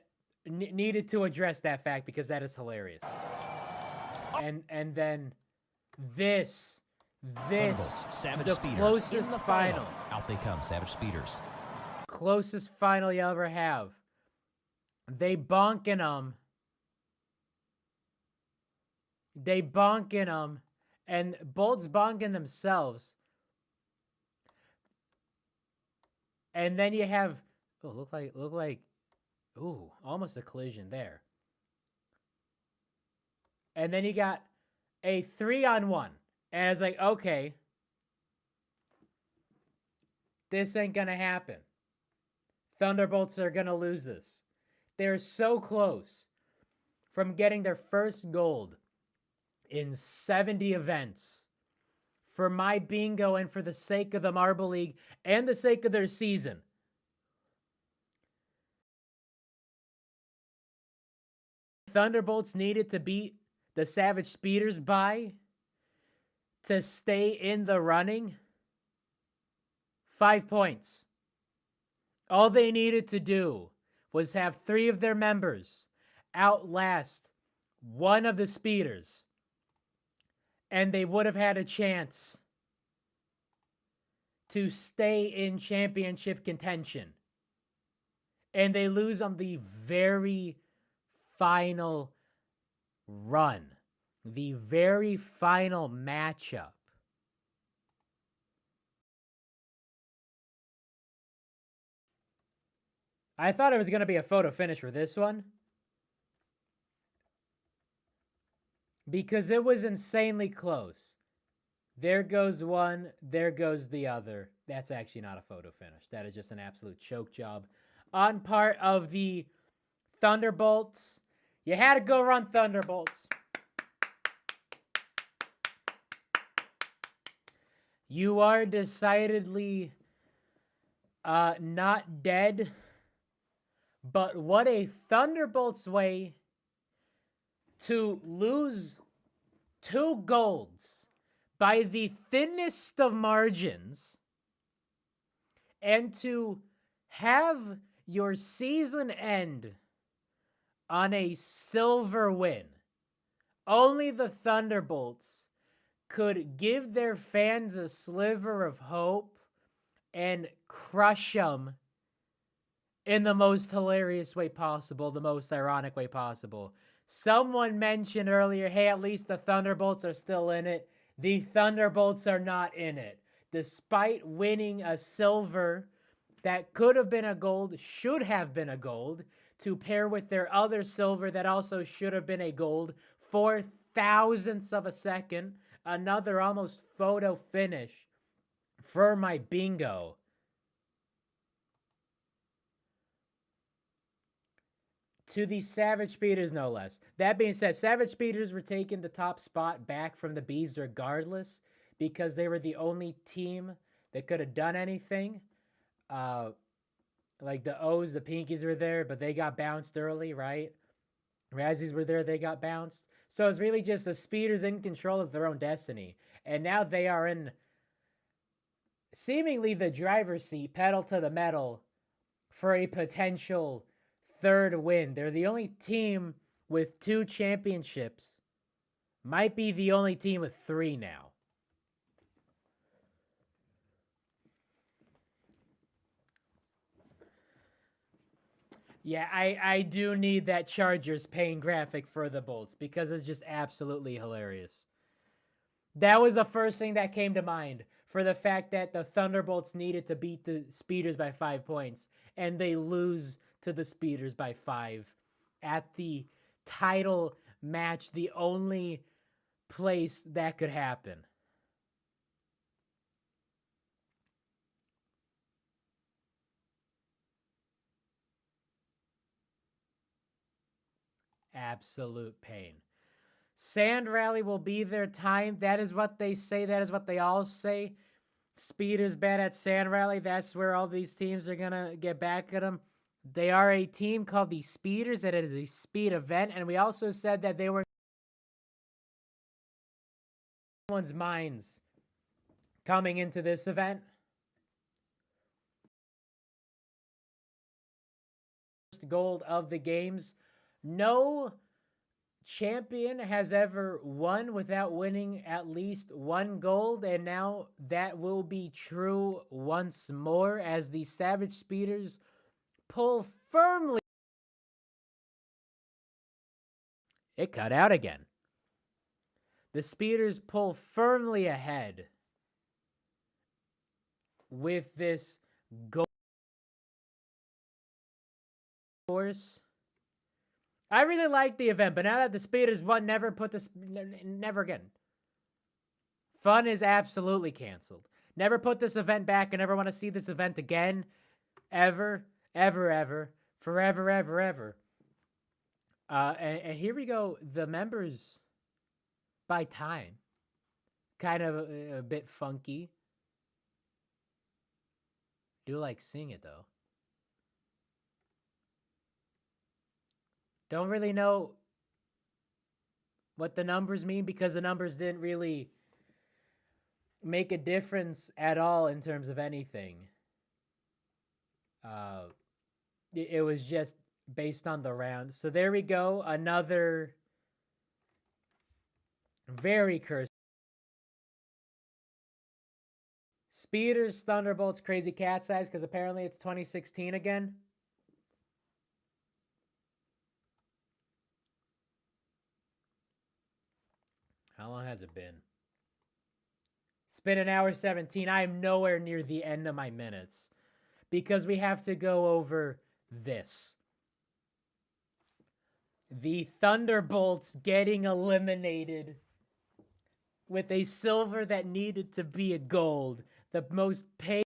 needed to address that fact because that is hilarious. And then this Savage the Speeders closest in the final. Out they come, Savage Speeders. Closest final you ever have. They bonking them. They bonking them, and Bolt's bonking themselves. And then you have look like almost a collision there. And then you got a 3-on-1. And it's like, okay, this ain't gonna happen. Thunderbolts are gonna lose this. They're so close from getting their first gold in 70 events for my bingo and for the sake of the Marble League and the sake of their season. Thunderbolts needed to beat the Savage Speeders by to stay in the running. 5 points. All they needed to do was have 3 of their members outlast one of the speeders, and they would have had a chance to stay in championship contention. And they lose on the very final run, the very final matchup. I thought it was going to be a photo finish for this one, because it was insanely close. There goes one, there goes the other. That's actually not a photo finish. That is just an absolute choke job on part of the Thunderbolts. You had to go run, Thunderbolts. You are decidedly not dead, but what a Thunderbolts way to lose 2 golds by the thinnest of margins and to have your season end on a silver win. Only the Thunderbolts could give their fans a sliver of hope and crush them in the most hilarious way possible, the most ironic way possible. Someone mentioned earlier, hey, at least the Thunderbolts are still in it. The Thunderbolts are not in it. Despite winning a silver that could have been a gold, should have been a gold, to pair with their other silver that also should have been a gold, 4 thousandths of a second, another almost photo finish for my bingo. To the Savage Speeders, no less. That being said, Savage Speeders were taking the top spot back from the Bees regardless because they were the only team that could have done anything. Like the O's, the Pinkies were there, but they got bounced early, right? Razzies were there, they got bounced. So it's really just the Speeders in control of their own destiny. And now they are in seemingly the driver's seat, pedal to the metal, for a potential third win. They're the only team with 2 championships. Might be the only team with 3 now. Yeah, I do need that Chargers pain graphic for the Bolts because it's just absolutely hilarious. That was the first thing that came to mind for the fact that the Thunderbolts needed to beat the Speeders by 5 points, and they lose to the Speeders by 5 at the title match, the only place that could happen. Absolute pain. Sand Rally will be their time. That is what they say. That is what they all say. Speeders bad at Sand Rally. That's where all these teams are going to get back at them. They are a team called the Speeders, and it is a speed event. And we also said that they were everyone's minds coming into this event. Gold of the games. No champion has ever won without winning at least 1 gold, and now that will be true once more as the Savage Speeders pull firmly. It cut out again. The Speeders pull firmly ahead with this gold course. I really like the event, but now that the Speeders won, never again. Fun is absolutely canceled. Never put this event back. I never want to see this event again. Ever, ever, ever, forever, ever, ever. And here we go. The members by time. Kind of a bit funky. Do like seeing it though. Don't really know what the numbers mean because the numbers didn't really make a difference at all in terms of anything. It was just based on the round. So there we go. Another very cursed. Speeders, Thunderbolts, Crazy Cat's Eyes, because apparently it's 2016 again. How long has it been? It's been 1 hour 17. I am nowhere near the end of my minutes because we have to go over this. The Thunderbolts getting eliminated with a silver that needed to be a gold. The most painful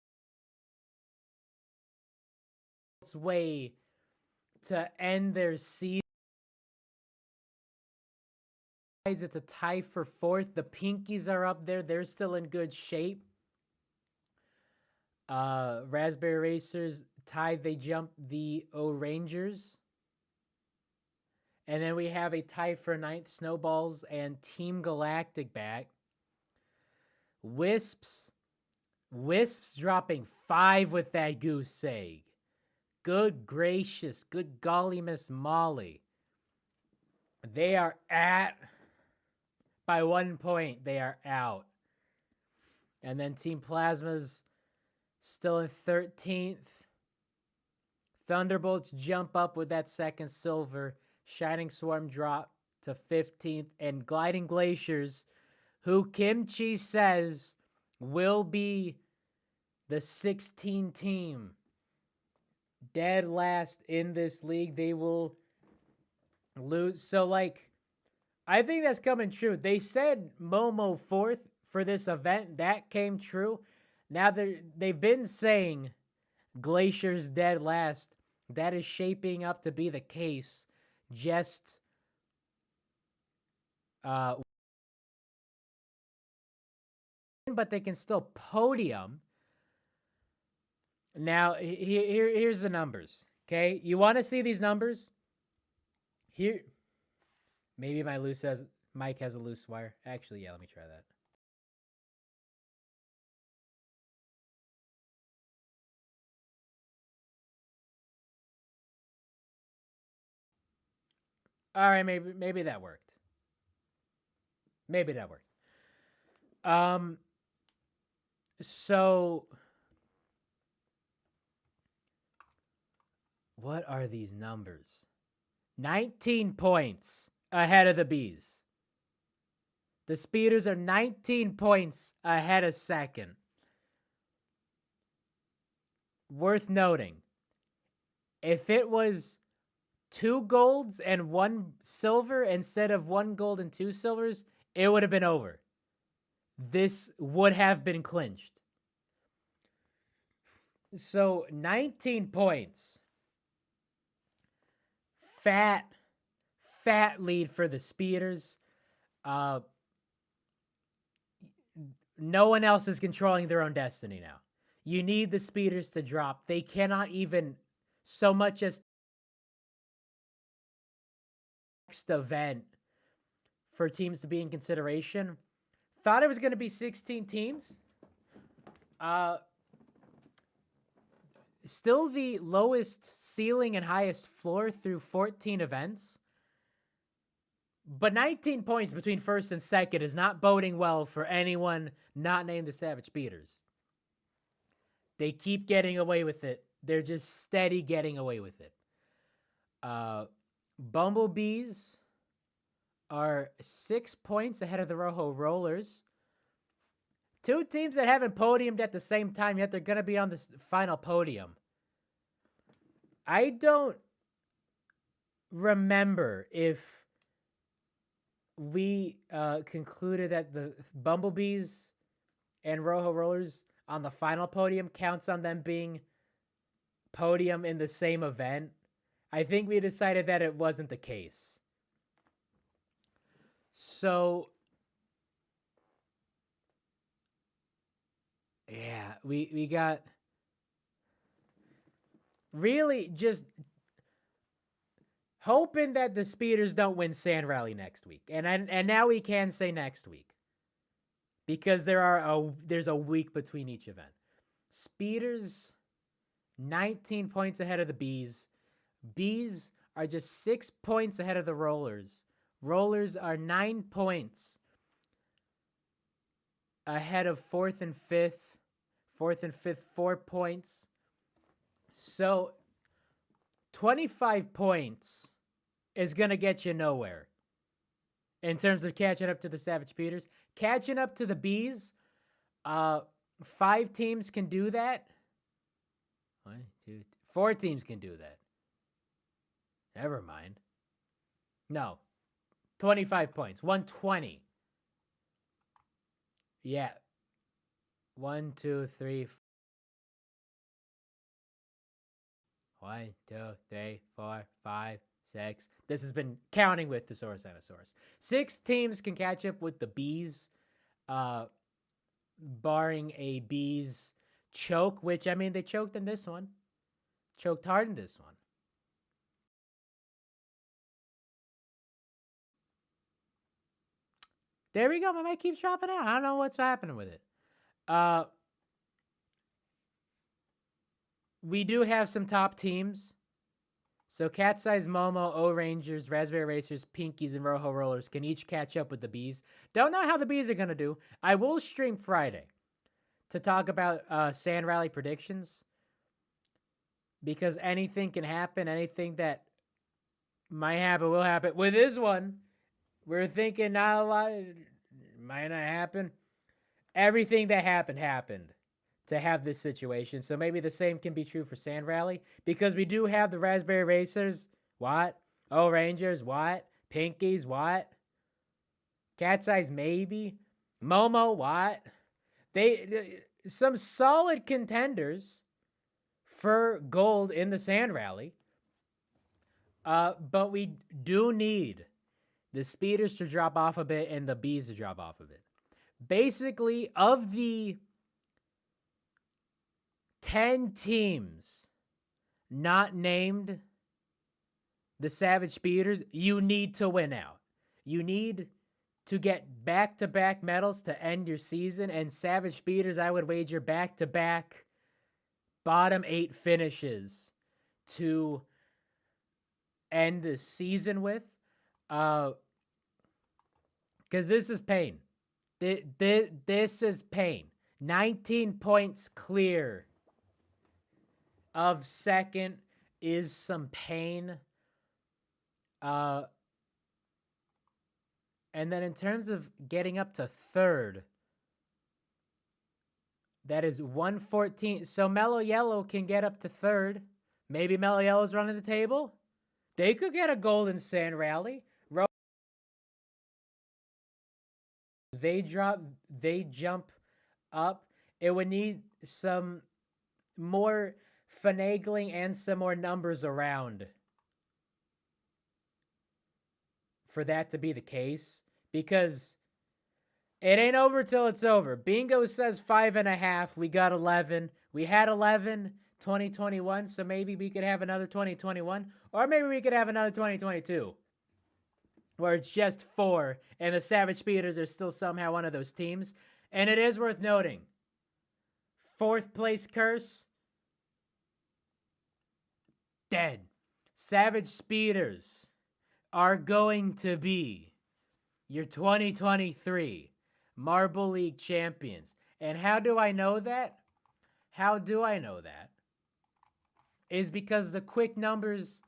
way to end their season. It's a tie for 4th. The Pinkies are up there. They're still in good shape. Raspberry Racers tied. They jump the O-Rangers. And then we have a tie for 9th. Snowballs and Team Galactic back. Wisps dropping 5 with that goose egg. Good gracious. Good golly, Miss Molly. They are at... By 1 point, they are out. And then Team Plasma's still in 13th. Thunderbolts jump up with that 2nd silver. Shining Swarm drop to 15th. And Gliding Glaciers, who Kimchi says will be the 16 team dead last in this league, they will lose. So, like, I think that's coming true. They said Momo fourth for this event. That came true. Now they've been saying Glacier's dead last. That is shaping up to be the case. Just but they can still podium. Now, here's the numbers. Okay, you want to see these numbers? Here, maybe my mic has a loose wire. Actually, yeah, let me try that. All right, maybe that worked. Maybe that worked. So what are these numbers? 19 points ahead of the Bees. The Speeders are 19 points ahead of second. Worth noting, if it was 2 golds and 1 silver instead of 1 gold and 2 silvers, it would have been over. This would have been clinched. So 19 points. Fat lead for the Speeders. No one else is controlling their own destiny now. You need the Speeders to drop. They cannot even so much as next event for teams to be in consideration. Thought it was going to be 16 teams. Still the lowest ceiling and highest floor through 14 events. But 19 points between first and second is not boding well for anyone not named the Savage Speeders. They keep getting away with it. They're just steady getting away with it. Bumblebees are 6 points ahead of the Rojo Rollers. 2 teams that haven't podiumed at the same time, yet they're going to be on this final podium. I don't remember if we concluded that the Bumblebees and Rojo Rollers on the final podium counts on them being podium in the same event. I think we decided that it wasn't the case. So, yeah, we got really just hoping that the Speeders don't win Sand Rally next week. And now we can say next week. Because there's a week between each event. Speeders 19 points ahead of the Bees. Bees are just 6 points ahead of the Rollers. Rollers are 9 points ahead of fourth and fifth. Fourth and fifth, 4 points. So 25 points is going to get you nowhere in terms of catching up to the Savage Speeders. Catching up to the Bees, 5 teams can do that. 4 teams can do that. Never mind. No. 25 points. 120. Yeah. 1, 2, 3. 1, 2, 3, 4, 5, 6. This has been counting with Thesaurus and Anasaurus. 6 teams can catch up with the Bees, barring a Bees choke, which, I mean, they choked in this one. Choked hard in this one. There we go. My mic keeps dropping out. I don't know what's happening with it. We do have some top teams. So Cat's Eyes, Momo, O-Rangers, Raspberry Racers, Pinkies, and Rojo Rollers can each catch up with the Bees. Don't know how the Bees are going to do. I will stream Friday to talk about Sand Rally predictions. Because anything can happen. Anything that might happen will happen. With this one, we're thinking not a lot. Might not happen. Everything that happened. to have this situation. So maybe the same can be true for Sand Rally, because we do have the Raspberry Racers. What? Oh, Rangers. What? Pinkies. What? Cat's Eyes. Maybe. Momo. What? They some solid contenders for gold in the Sand Rally. But we do need the speeders to drop off a bit and the bees to drop off a bit. Basically, of the 10 teams not named the Savage Speeders, you need to win out. You need to get back-to-back medals to end your season, and Savage Speeders, I would wager back-to-back bottom 8 finishes to end the season with. Because this is pain. This is pain. 19 points clear of second is some pain. And then in terms of getting up to third, that is 114. So Mellow Yellow can get up to third. Maybe Mellow Yellow's running the table. They could get a golden Sand Rally. They jump up. It would need some more finagling and some more numbers around for that to be the case, because it ain't over till it's over. Bingo says 5.5. We got 11. We had 11 2021, so maybe we could have another 2021, or maybe we could have another 2022. Where it's just 4, and the Savage Speeders are still somehow one of those teams. And it is worth noting, 4th place curse, dead. Savage Speeders are going to be your 2023 Marble League champions. And how do I know that? How do I know that? Is because the quick numbers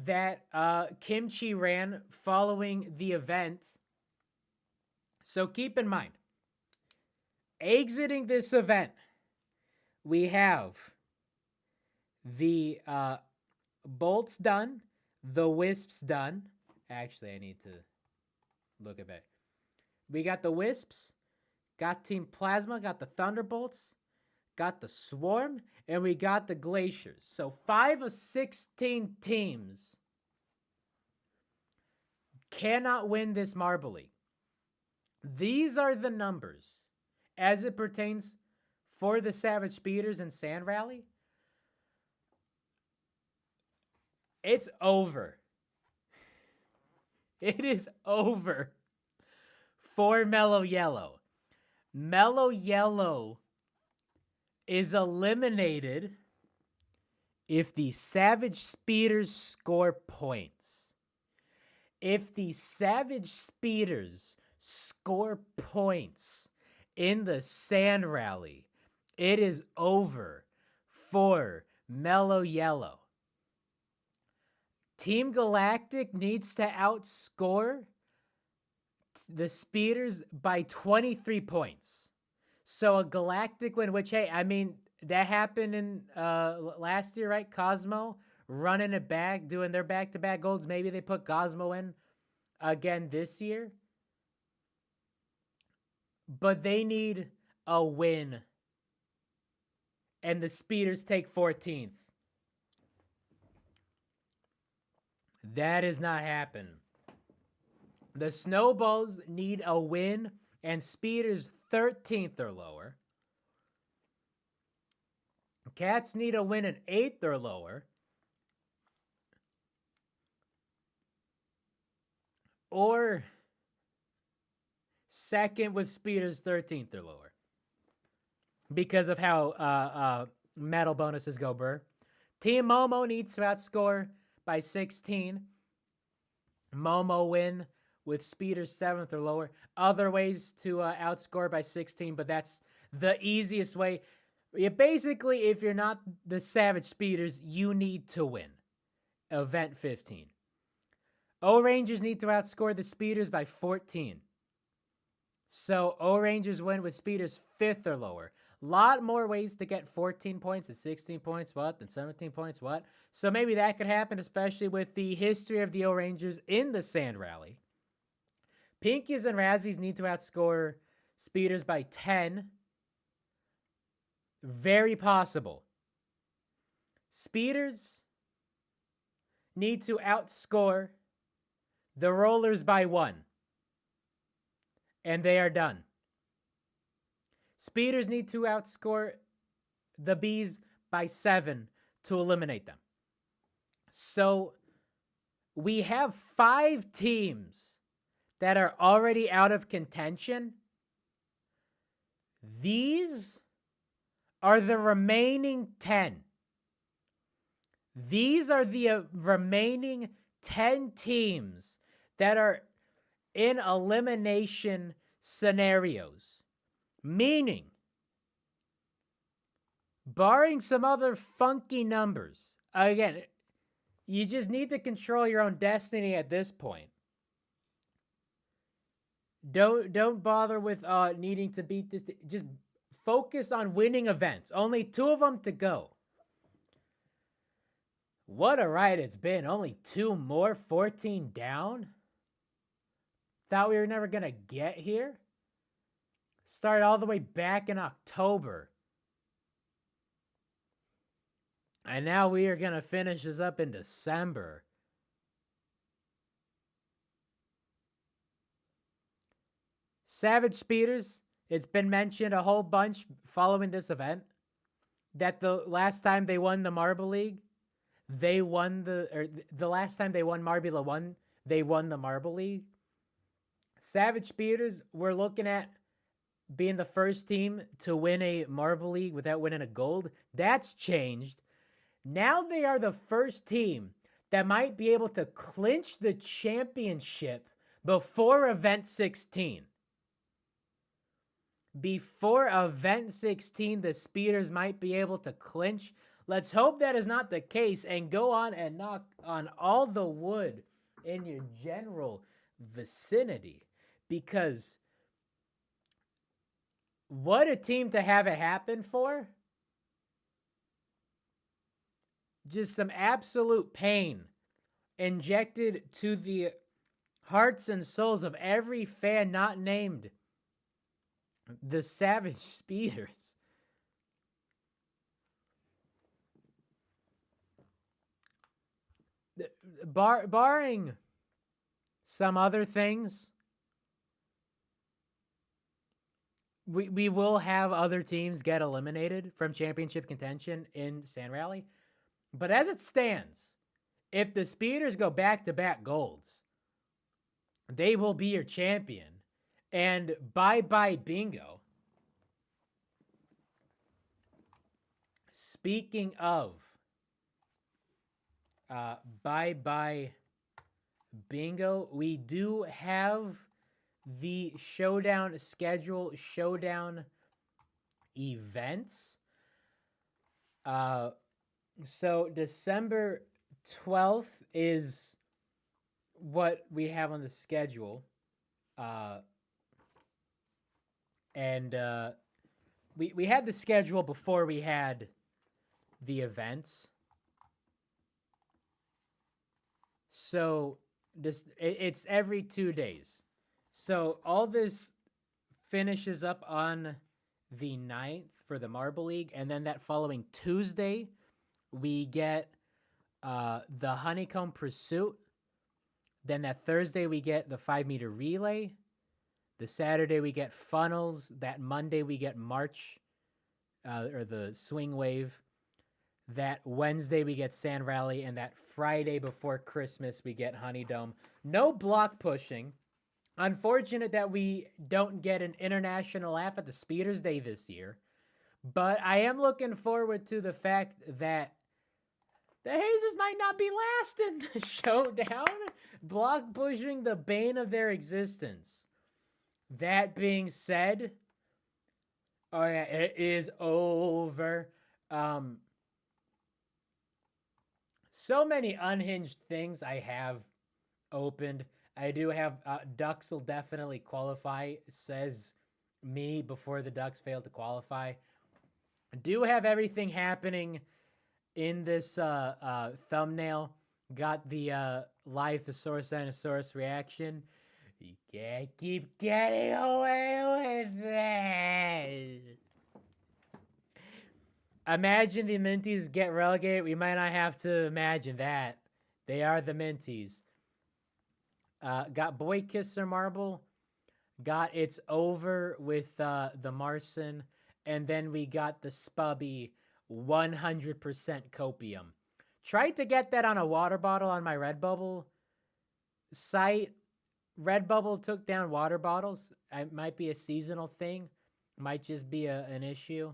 that Kimchi ran following the event. So keep in mind, exiting this event, we have the bolts done, the wisps done. Actually, I need to look at that. We got the wisps, got Team Plasma, got the Thunderbolts, got the Swarm, and we got the Glaciers. So 5 of 16 teams cannot win this Marble League. These are the numbers as it pertains for the Savage Speeders and Sand Rally. It's over. It is over for Mellow Yellow. Mellow Yellow is eliminated if the Savage Speeders score points. If the Savage Speeders score points in the Sand Rally, it is over for Mellow Yellow. Team Galactic needs to outscore the Speeders by 23 points. So a Galactic win, which, hey, I mean, that happened in last year, right? Cosmo running it back, doing their back-to-back golds. Maybe they put Cosmo in again this year. But they need a win. And the Speeders take 14th. That is not happening. The Snowballs need a win, and Speeders 13th or lower. Cats need a win at 8th or lower. Or second with Speeders 13th or lower. Because of how medal bonuses go, Burr. Team Momo needs to outscore by 16. Momo win with Speeders 7th or lower. Other ways to outscore by 16, but that's the easiest way. Basically, if you're not the Savage Speeders, you need to win. Event 15. O-Rangers need to outscore the Speeders by 14. So O-Rangers win with Speeders 5th or lower. Lot more ways to get 14 points and 16 points, what? Then 17 points, what? So maybe that could happen, especially with the history of the O-Rangers in the Sand Rally. Pinkies and Razzies need to outscore Speeders by 10. Very possible. Speeders need to outscore the Rollers by 1. And they are done. Speeders need to outscore the Bees by 7 to eliminate them. So we have 5 teams that are already out of contention. These are the remaining 10. These are the remaining 10 teams that are in elimination scenarios. Meaning, barring some other funky numbers, again, you just need to control your own destiny at this point. Don't bother with needing to beat this. Just focus on winning events. Only 2 of them to go. What a ride it's been. Only 2 more, 14 down. Thought we were never going to get here. Started all the way back in October. And now we are going to finish this up in December. Savage Speeders, it's been mentioned a whole bunch following this event that the last time they won the Marble League, they won the last time they won Marbula 1, they won the Marble League. Savage Speeders, we're looking at being the first team to win a Marble League without winning a gold. That's changed. Now they are the first team that might be able to clinch the championship before Event 16. Before Event 16, the Speeders might be able to clinch. Let's hope that is not the case and go on and knock on all the wood in your general vicinity. Because what a team to have it happen for. Just some absolute pain injected to the hearts and souls of every fan not named the Savage Speeders. Barring some other things, we will have other teams get eliminated from championship contention in Sand Rally. But as it stands, if the Speeders go back-to-back golds, they will be your champion. And bye-bye bingo. Speaking of bye-bye bingo, we do have the showdown schedule, showdown events. So December 12th is what we have on the schedule. And we had the schedule before we had the events. So it's every 2 days. So all this finishes up on the 9th for the Marble League. And then that following Tuesday, we get the Honeycomb Pursuit. Then that Thursday, we get the 5-meter relay. The Saturday, we get funnels. That Monday, we get March, or the swing wave. That Wednesday, we get Sand Rally. And that Friday before Christmas, we get Honeydome. No block pushing. Unfortunate that we don't get an international laugh at the Speeders Day this year. But I am looking forward to the fact that the Hazers might not be last in the showdown. Block pushing the bane of their existence. That being said, oh yeah, it is over. So many unhinged things I have opened. I do have Ducks will definitely qualify, says me before the Ducks failed to qualify. Do have everything happening in this thumbnail. Got the live Thesaurus Dinosaurus reaction. You can't keep getting away with that. Imagine the Minties get relegated. We might not have to imagine that. They are the Minties. Got Boy Kisser Marble. Got It's Over with the Marson. And then we got the Spubby 100% Copium. Tried to get that on a water bottle on my Redbubble site. Redbubble took down water bottles. It might be a seasonal thing. Might just be an issue.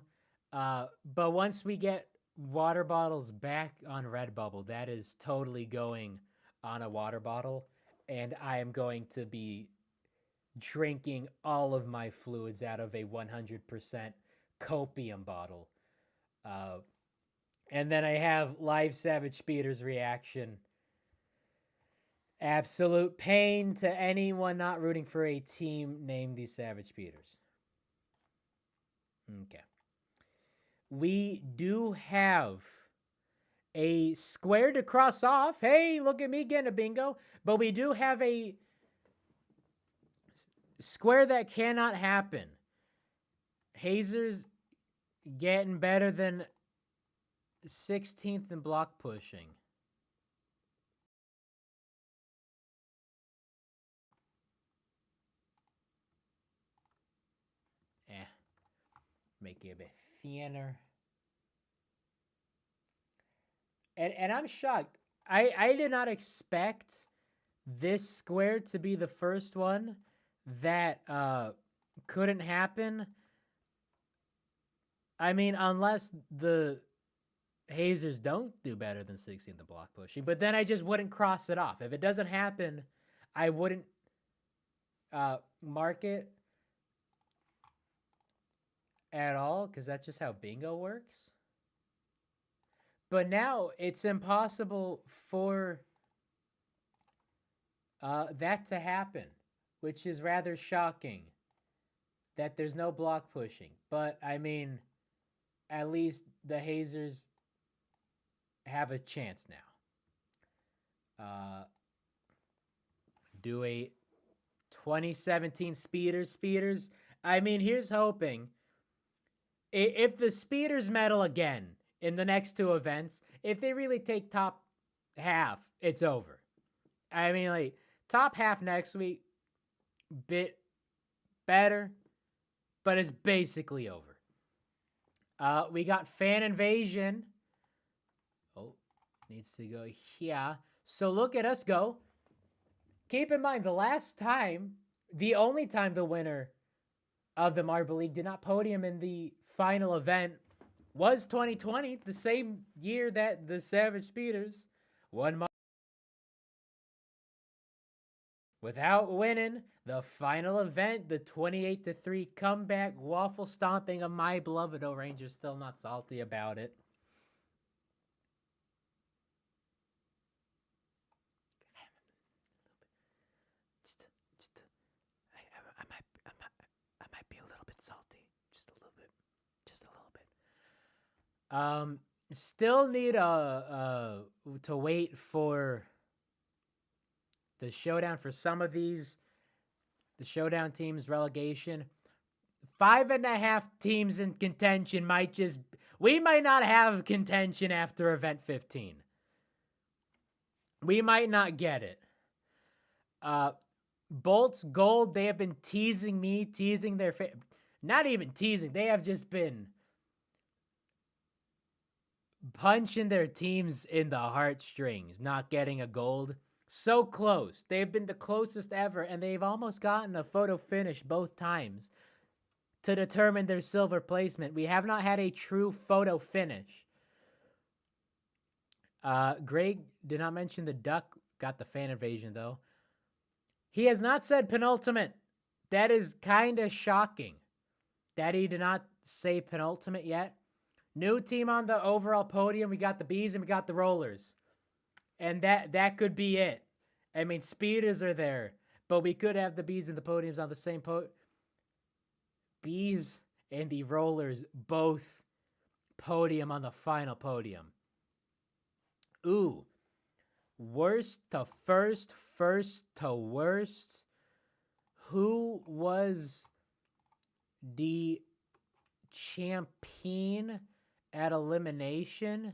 But once we get water bottles back on Redbubble, that is totally going on a water bottle. And I am going to be drinking all of my fluids out of a 100% copium bottle. And then I have Live Savage Speeder's reaction. Absolute pain to anyone not rooting for a team named the Savage Speeders. Okay. We do have a square to cross off. Hey, look at me getting a bingo. But we do have a square that cannot happen. Hazers getting better than 16th in block pushing. Make it a bit thinner. And I'm shocked. I did not expect this square to be the first one that couldn't happen. I mean, unless the Hazers don't do better than 16 the block pushing, but then I just wouldn't cross it off. If it doesn't happen, I wouldn't mark it at all, because that's just how bingo works. But now it's impossible for that to happen, which is rather shocking that there's no block pushing. But I mean, at least the Hazers have a chance now. Do a 2017 Speeders. I mean, here's hoping. If the Speeders medal again in the next two events, if they really take top half, it's over. I mean, like, top half next week, bit better, but it's basically over. We got Fan Invasion. Oh, needs to go here. So look at us go. Keep in mind, the only time the winner of the Marble League did not podium in the final event was 2020, the same year that the Savage Speeders won without winning the final event, the 28-3 comeback waffle stomping of my beloved O-Rangers. Still not salty about it. I might be a little bit salty, just a little bit. Still need to wait for the showdown for some of these. The showdown teams relegation. 5.5 teams in contention we might not have contention after event 15. We might not get it. Bolts Gold, they have been teasing their not even teasing. They have just been punching their teams in the heartstrings, not getting a gold. So close. They've been the closest ever, and they've almost gotten a photo finish both times to determine their silver placement. We have not had a true photo finish. Greg did not mention the duck got the Fan Invasion, though. He has not said penultimate. That is kind of shocking that he did not say penultimate yet. New team on the overall podium. We got the Bees and we got the Rollers. And that could be it. I mean, Speeders are there, but we could have the Bees and the Podiums on the same Bees and the Rollers both podium on the final podium. Ooh. Worst to first, first to worst. Who was the champion at elimination?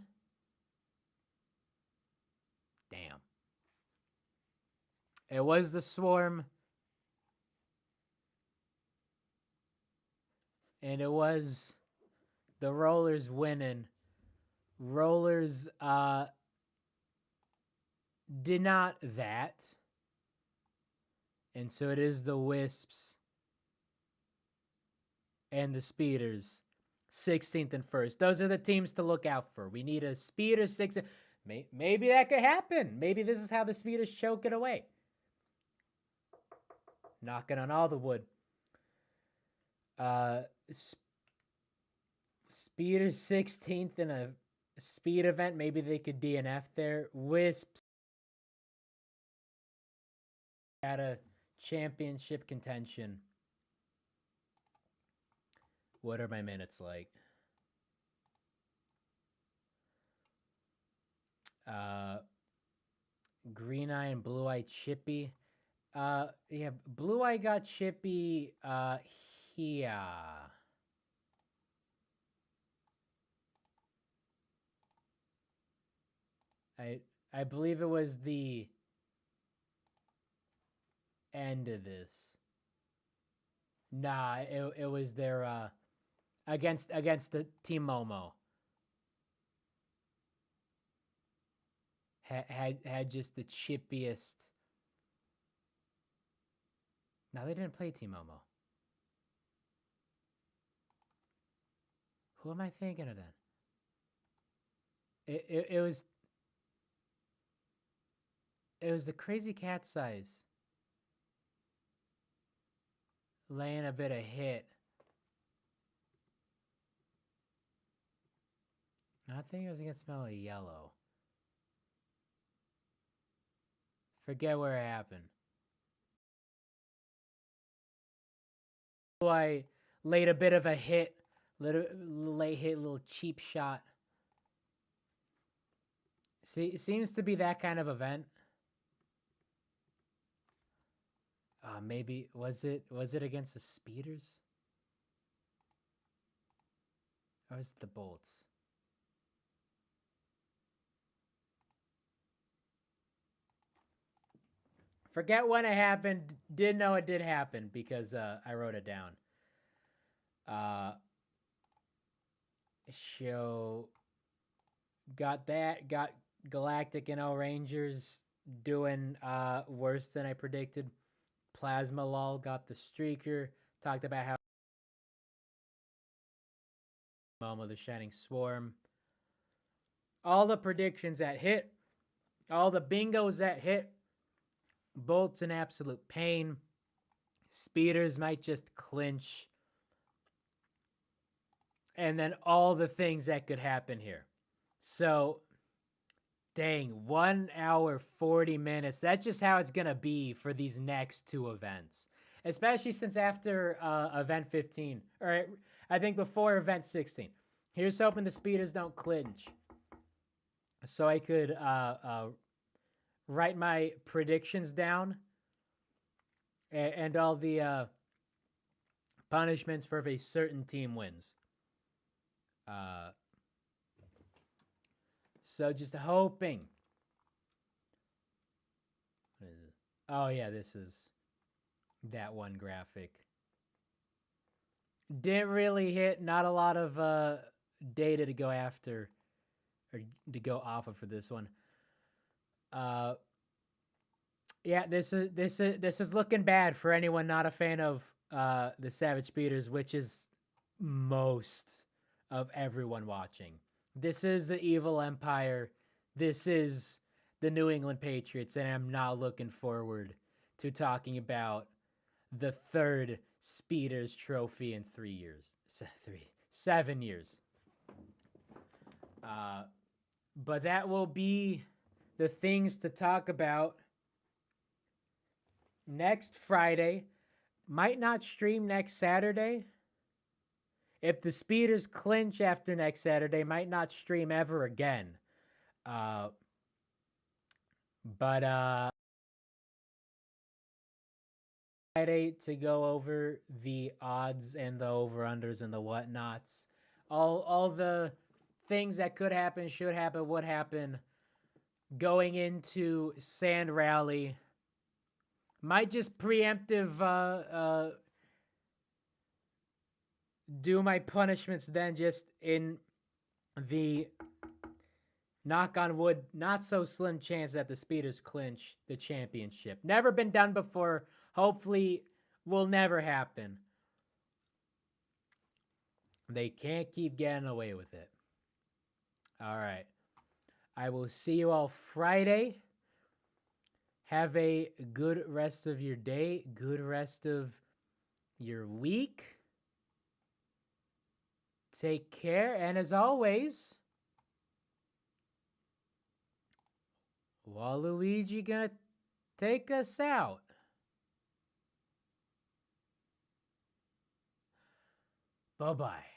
Damn. It was the Swarm. And it was the Rollers winning. Rollers did not that. And so it is the Wisps and the Speeders, 16th and 1st. Those are the teams to look out for. We need a Speeder 6th. Maybe that could happen. Maybe this is how the Speeders choke it away. Knocking on all the wood. Speeders 16th in a speed event. Maybe they could DNF there. Wisps at a championship contention. What are my minutes like? Green Eye and Blue Eye Chippy. Yeah, Blue Eye got Chippy here. I believe it was the end of this. Nah, it was their against the Team Momo. Had just the chippiest. No, they didn't play Team Momo. Who am I thinking of then? It was the Crazy Cat Size. Laying a bit of hit. I think it was against Mellow Yellow. Forget where it happened. I laid a bit of a hit. Late hit, little cheap shot. See, it seems to be that kind of event. Maybe was it against the Speeders? Or was it the Bolts? Forget when it happened. Didn't know it did happen because I wrote it down. Show got that. Got Galactic and L Rangers doing worse than I predicted. Plasma Lol got the streaker. Talked about how Momo the Shining Swarm. All the predictions that hit. All the bingos that hit. Bolts in absolute pain. Speeders might just clinch. And then all the things that could happen here. So, dang, 1 hour, 40 minutes. That's just how it's going to be for these next two events. Especially since after event 15, or I think before event 16. Here's hoping the Speeders don't clinch. So I could write my predictions down. And all the punishments for if a certain team wins. So just hoping. Oh yeah, this is that one graphic. Didn't really hit. Not a lot of data to go after or to go off of for this one. Yeah, this is looking bad for anyone not a fan of the Savage Speeders, which is most of everyone watching. This is the Evil Empire. This is the New England Patriots, and I'm not looking forward to talking about the third Speeders trophy in 3 years. 7 years. But that will be the things to talk about next Friday. Might not stream next Saturday. if the Speeders clinch after next Saturday, might not stream ever again. But Friday to go over the odds and the over-unders and the whatnots. All the things that could happen, should happen, would happen going into Sand Rally. Might just preemptive do my punishments then, just in the knock on wood, not so slim chance that the Speeders clinch the championship. Never been done before. Hopefully will never happen. They can't keep getting away with it. All right. I will see you all Friday. Have a good rest of your day, good rest of your week. Take care, and as always, Waluigi gonna take us out. Bye-bye.